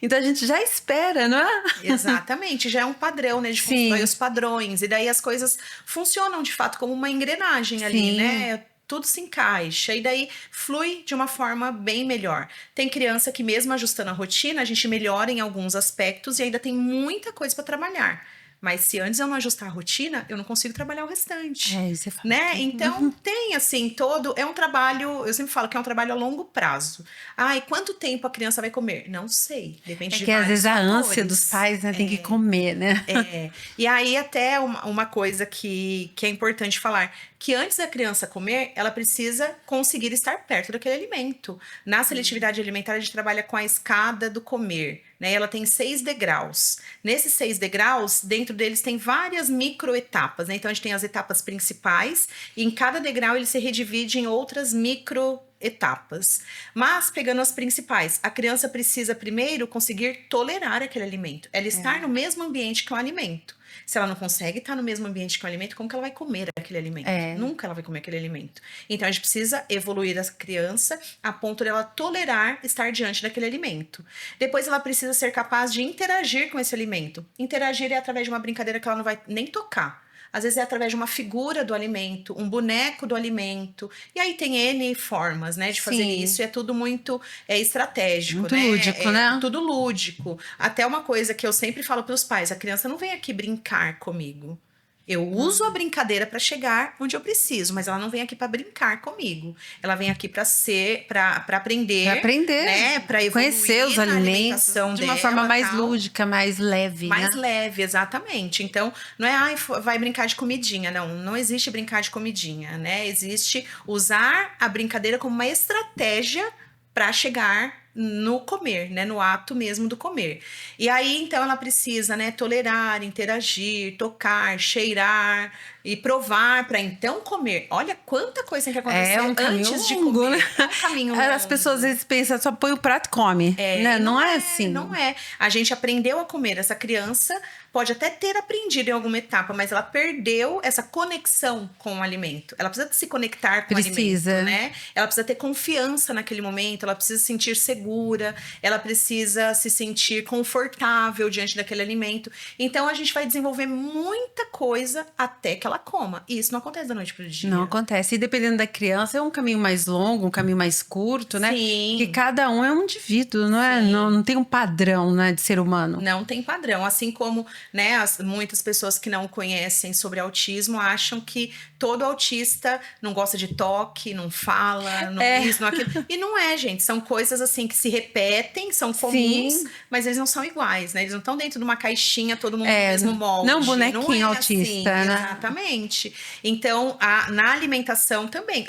Então a gente já espera, não é? Exatamente, já é um padrão, né? De constrói os padrões. E daí as coisas funcionam de fato como uma engrenagem ali, né? Tudo se encaixa e daí flui de uma forma bem melhor. Tem criança que mesmo ajustando a rotina, a gente melhora em alguns aspectos e ainda tem muita coisa para trabalhar. Mas se antes eu não ajustar a rotina, eu não consigo trabalhar o restante. Isso é fato. Né? Então, tem assim, é um trabalho, eu sempre falo que é um trabalho a longo prazo. E quanto tempo a criança vai comer? Não sei, depende de vários às vezes fatores. A ânsia dos pais, né, tem que comer, né? E aí até uma coisa que é importante falar, que antes da criança comer, ela precisa conseguir estar perto daquele alimento. Na seletividade alimentar, a gente trabalha com a escada do comer, né? Ela tem 6 degraus. Nesses 6 degraus, dentro deles tem várias microetapas, né? Então, a gente tem as etapas principais e em cada degrau ele se redivide em outras microetapas. Mas, pegando as principais, a criança precisa primeiro conseguir tolerar aquele alimento. Ela estar no mesmo ambiente que o alimento. Se ela não consegue estar no mesmo ambiente que o alimento, como que ela vai comer aquele alimento? Nunca ela vai comer aquele alimento. Então, a gente precisa evoluir essa criança a ponto dela tolerar estar diante daquele alimento. Depois, ela precisa ser capaz de interagir com esse alimento. Interagir é através de uma brincadeira que ela não vai nem tocar. Às vezes é através de uma figura do alimento, um boneco do alimento. E aí tem N formas, né, de fazer isso. E é tudo muito estratégico, muito né? Lúdico, né? Tudo lúdico. Até uma coisa que eu sempre falo para os pais: a criança não vem aqui brincar comigo. Eu uso a brincadeira para chegar onde eu preciso, mas ela não vem aqui para brincar comigo. Ela vem aqui para aprender, né? Para conhecer os alimentos de uma forma mais lúdica, mais leve, mais leve, exatamente. Então, não é vai brincar de comidinha, não existe brincar de comidinha, né? Existe usar a brincadeira como uma estratégia para chegar no comer, né, no ato mesmo do comer. E aí, então, ela precisa, né, tolerar, interagir, tocar, cheirar e provar para então comer. Olha quanta coisa tem que acontecer antes de comer. Né? É um caminho longo. As pessoas às vezes pensam, só põe o prato e come. Né? Não é assim. Não é. A gente aprendeu a comer. Essa criança pode até ter aprendido em alguma etapa, mas ela perdeu essa conexão com o alimento. Ela precisa se conectar com o alimento, né? Ela precisa ter confiança naquele momento, ela precisa se sentir segura, ela precisa se sentir confortável diante daquele alimento. Então, a gente vai desenvolver muita coisa até que ela ela coma. E isso não acontece da noite pro dia. Não acontece. E dependendo da criança, é um caminho mais longo, um caminho mais curto, né? Sim. Porque cada um é um indivíduo, não é? Não tem um padrão, né, de ser humano. Não tem padrão. Assim como, né, muitas pessoas que não conhecem sobre autismo acham que todo autista não gosta de toque, não fala, não isso, não aquilo. E não é, gente. São coisas assim que se repetem, são comuns, Sim. mas eles não são iguais, né? Eles não estão dentro de uma caixinha, todo mundo no mesmo molde. Não bonequinho não é autista, assim, né? Exatamente. Então, na alimentação também.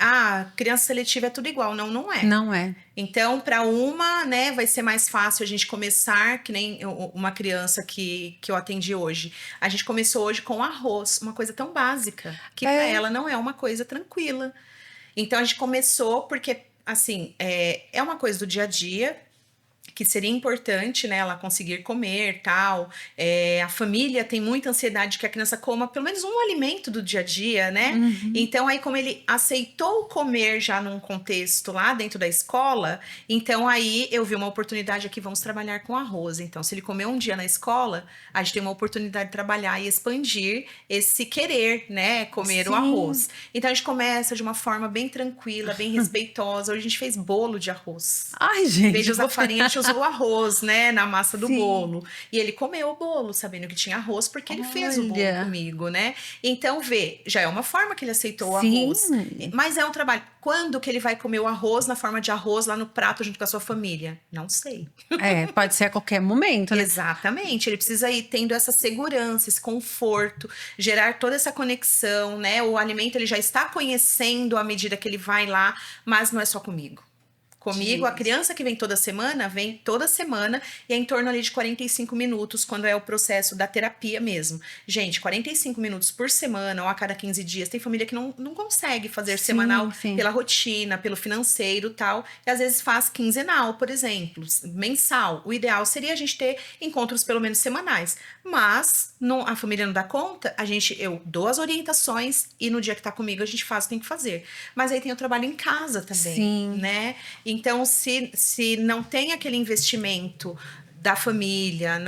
Criança seletiva é tudo igual. Não, não é. Não é. Então, para uma, né, vai ser mais fácil a gente começar, que nem uma criança que eu atendi hoje. A gente começou hoje com arroz, uma coisa tão básica, que para ela não é uma coisa tranquila. Então, a gente começou porque, assim, é uma coisa do dia a dia, que seria importante, né, ela conseguir comer, tal. A família tem muita ansiedade que a criança coma pelo menos um alimento do dia a dia, né? Então, aí como ele aceitou comer já num contexto lá dentro da escola, então aí eu vi uma oportunidade aqui, vamos trabalhar com arroz. Então, se ele comer um dia na escola, a gente tem uma oportunidade de trabalhar e expandir esse querer, né, comer o arroz. Então, a gente começa de uma forma bem tranquila, bem respeitosa. Hoje a gente fez bolo de arroz. Ai, gente. Em vez de usar farinha, a gente usou o arroz, né, na massa do bolo. E ele comeu o bolo, sabendo que tinha arroz, porque ele fez o bolo comigo, né? Então, já é uma forma que ele aceitou o arroz. Mas é um trabalho. Quando que ele vai comer o arroz na forma de arroz lá no prato junto com a sua família? Não sei. Pode ser a qualquer momento, né? Exatamente. Ele precisa ir tendo essa segurança, esse conforto, gerar toda essa conexão, né? O alimento ele já está conhecendo à medida que ele vai lá, mas não é só comigo. Comigo, a criança que vem toda semana e é em torno ali de 45 minutos, quando é o processo da terapia mesmo. Gente, 45 minutos por semana ou a cada 15 dias. Tem família que não consegue fazer semanal pela rotina, pelo financeiro e tal. E às vezes faz quinzenal, por exemplo, mensal. O ideal seria a gente ter encontros pelo menos semanais. Mas a família não dá conta, eu dou as orientações e no dia que tá comigo a gente faz o que tem que fazer. Mas aí tem o trabalho em casa também, né? Então, se não tem aquele investimento da família,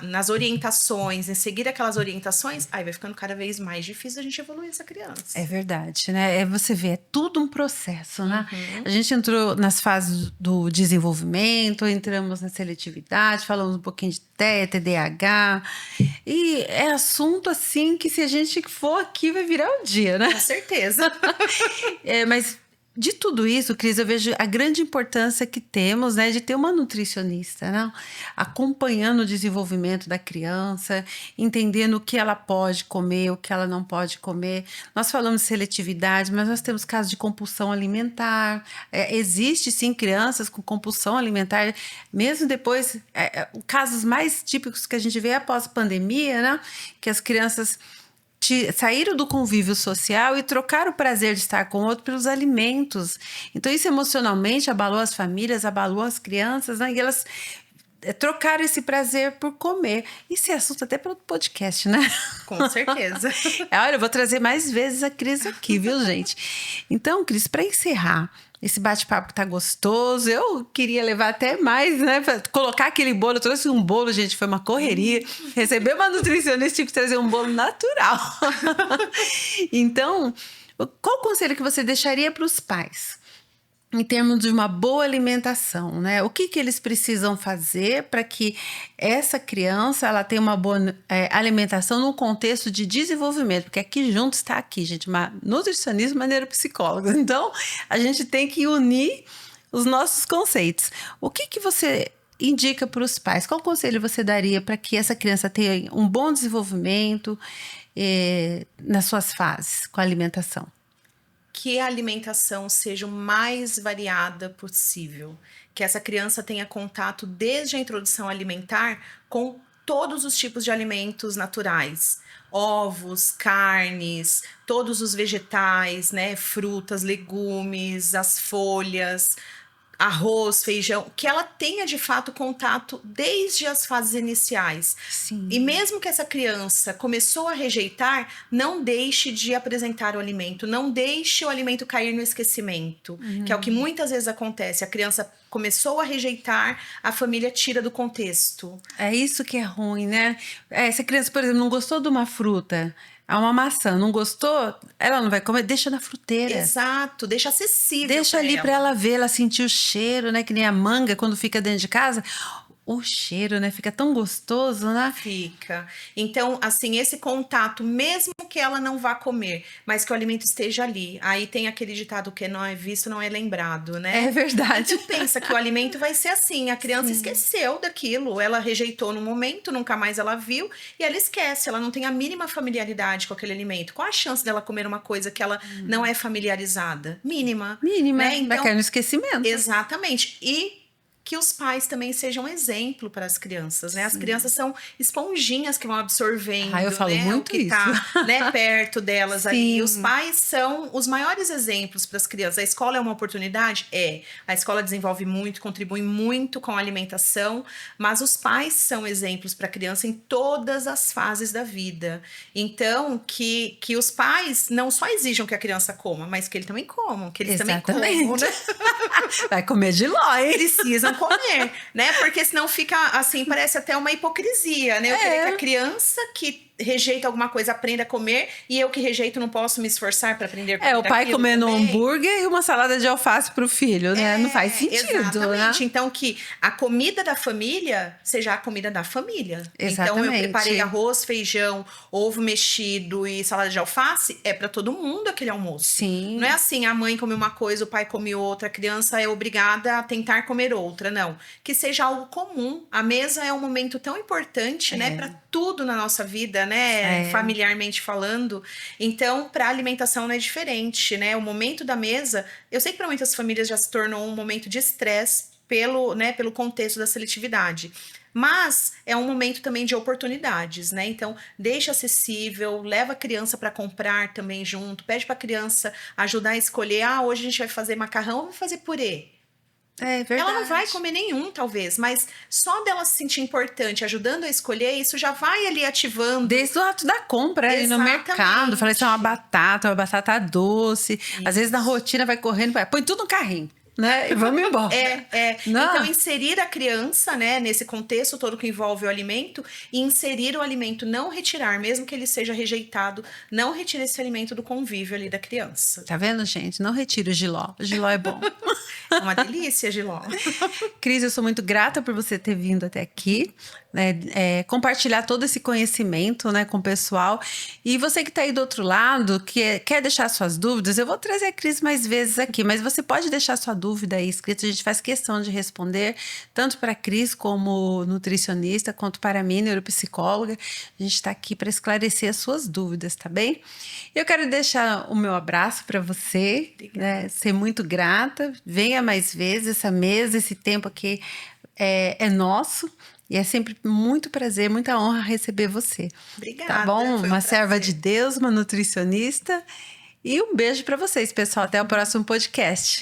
nas orientações, em seguir aquelas orientações, aí vai ficando cada vez mais difícil a gente evoluir essa criança. É verdade, né? Você vê, é tudo um processo, né? A gente entrou nas fases do desenvolvimento, entramos na seletividade, falamos um pouquinho de TDAH, e é assunto assim que se a gente for aqui vai virar um dia, né? Com certeza. Mas de tudo isso, Cris, eu vejo a grande importância que temos, né, de ter uma nutricionista, né, acompanhando o desenvolvimento da criança, entendendo o que ela pode comer, o que ela não pode comer. Nós falamos de seletividade, mas nós temos casos de compulsão alimentar. Existe, sim, crianças com compulsão alimentar, mesmo depois, casos mais típicos que a gente vê após a pandemia, né, que as crianças saíram do convívio social e trocaram o prazer de estar com o outro pelos alimentos. Então, isso emocionalmente abalou as famílias, abalou as crianças, né? E elas trocaram esse prazer por comer. Isso é assunto até para outro podcast, né? Com certeza. Olha, eu vou trazer mais vezes a Cris aqui, viu, gente? Então, Cris, para encerrar esse bate-papo que tá gostoso, eu queria levar até mais, né? Pra colocar aquele bolo, eu trouxe um bolo, gente, foi uma correria. Receber uma nutricionista, tive que trazer um bolo natural. Então, qual conselho que você deixaria para os pais em termos de uma boa alimentação, né? O que eles precisam fazer para que essa criança ela tenha uma boa alimentação no contexto de desenvolvimento? Porque aqui junto está aqui, gente, uma nutricionista e uma neuropsicóloga. Então, a gente tem que unir os nossos conceitos. O que você indica para os pais? Qual conselho você daria para que essa criança tenha um bom desenvolvimento nas suas fases com a alimentação? Que a alimentação seja o mais variada possível, que essa criança tenha contato desde a introdução alimentar com todos os tipos de alimentos naturais, ovos, carnes, todos os vegetais, né, frutas, legumes, as folhas, arroz, feijão, que ela tenha de fato contato desde as fases iniciais. Sim. E mesmo que essa criança começou a rejeitar, não deixe de apresentar o alimento, não deixe o alimento cair no esquecimento, que é o que muitas vezes acontece. A criança começou a rejeitar, a família tira do contexto. É isso que é ruim, né? Essa criança, por exemplo, não gostou de uma fruta. uma maçã, não gostou? Ela não vai comer? Deixa na fruteira. Exato, deixa acessível. Deixa ali para ela ver, ela sentir o cheiro, né? Que nem a manga quando fica dentro de casa. O cheiro, né? Fica tão gostoso, né? Fica. Então, assim, esse contato, mesmo que ela não vá comer, mas que o alimento esteja ali. Aí tem aquele ditado que não é visto, não é lembrado, né? É verdade. Então pensa que o alimento vai ser assim, a criança esqueceu daquilo, ela rejeitou no momento, nunca mais ela viu, e ela esquece, ela não tem a mínima familiaridade com aquele alimento. Qual a chance dela comer uma coisa que ela não é familiarizada? Mínima. Mínima, né? vai cair no esquecimento. Exatamente. E que os pais também sejam exemplo para as crianças, né? As crianças são esponjinhas que vão absorvendo, eu falo né? muito o que tá, né, perto delas ali. E os Sim. pais são os maiores exemplos para as crianças. A escola é uma oportunidade? É. A escola desenvolve muito, contribui muito com a alimentação, mas os pais são exemplos para a criança em todas as fases da vida. Então, que os pais não só exijam que a criança coma, mas que eles também comam, que eles também comam, né? Vai comer de ló, hein? Precisam comer, né? Porque senão fica assim, parece até uma hipocrisia, né? Eu queria que a criança que rejeita alguma coisa aprenda a comer e eu que rejeito não posso me esforçar para aprender a comer. O pai comendo um hambúrguer e uma salada de alface pro filho, né? Não faz sentido, exatamente. né? Então, que a comida da família seja a comida da família. Exatamente. Então, eu preparei arroz, feijão, ovo mexido e salada de alface, é para todo mundo aquele almoço. Sim. Não é assim, a mãe come uma coisa, o pai come outra, a criança é obrigada a tentar comer outra, não. Que seja algo comum. A mesa é um momento tão importante, né? Para tudo na nossa vida, né? Familiarmente falando. Então, para a alimentação não é diferente, né? O momento da mesa, eu sei que para muitas famílias já se tornou um momento de estresse pelo contexto da seletividade. Mas é um momento também de oportunidades, né? Então, deixa acessível, leva a criança para comprar também junto, pede para a criança ajudar a escolher. Hoje a gente vai fazer macarrão ou vai fazer purê? É verdade. Ela não vai comer nenhum, talvez, mas só dela se sentir importante, ajudando a escolher, isso já vai ali ativando. Desde o ato da compra ali no mercado. Falei assim, uma batata doce. Às vezes na rotina vai correndo, põe tudo no carrinho. Né? E vamos embora. Então, inserir a criança, né, nesse contexto todo que envolve o alimento, e inserir o alimento, não retirar, mesmo que ele seja rejeitado, não retire esse alimento do convívio ali da criança. Tá vendo, gente? Não retire o jiló. O jiló é bom. É uma delícia, jiló. Cris, eu sou muito grata por você ter vindo até aqui, né? Compartilhar todo esse conhecimento, né, com o pessoal. E você que está aí do outro lado, que quer deixar suas dúvidas, eu vou trazer a Cris mais vezes aqui, mas você pode deixar sua dúvida aí escrita, a gente faz questão de responder, tanto para a Cris como nutricionista, quanto para mim, neuropsicóloga. A gente está aqui para esclarecer as suas dúvidas, tá bem? Eu quero deixar o meu abraço para você, né? Ser muito grata. Venha mais vezes, essa mesa, esse tempo aqui é nosso. E é sempre muito prazer, muita honra receber você. Obrigada. Tá bom? Uma serva de Deus, uma nutricionista. E um beijo para vocês, pessoal. Até o próximo podcast.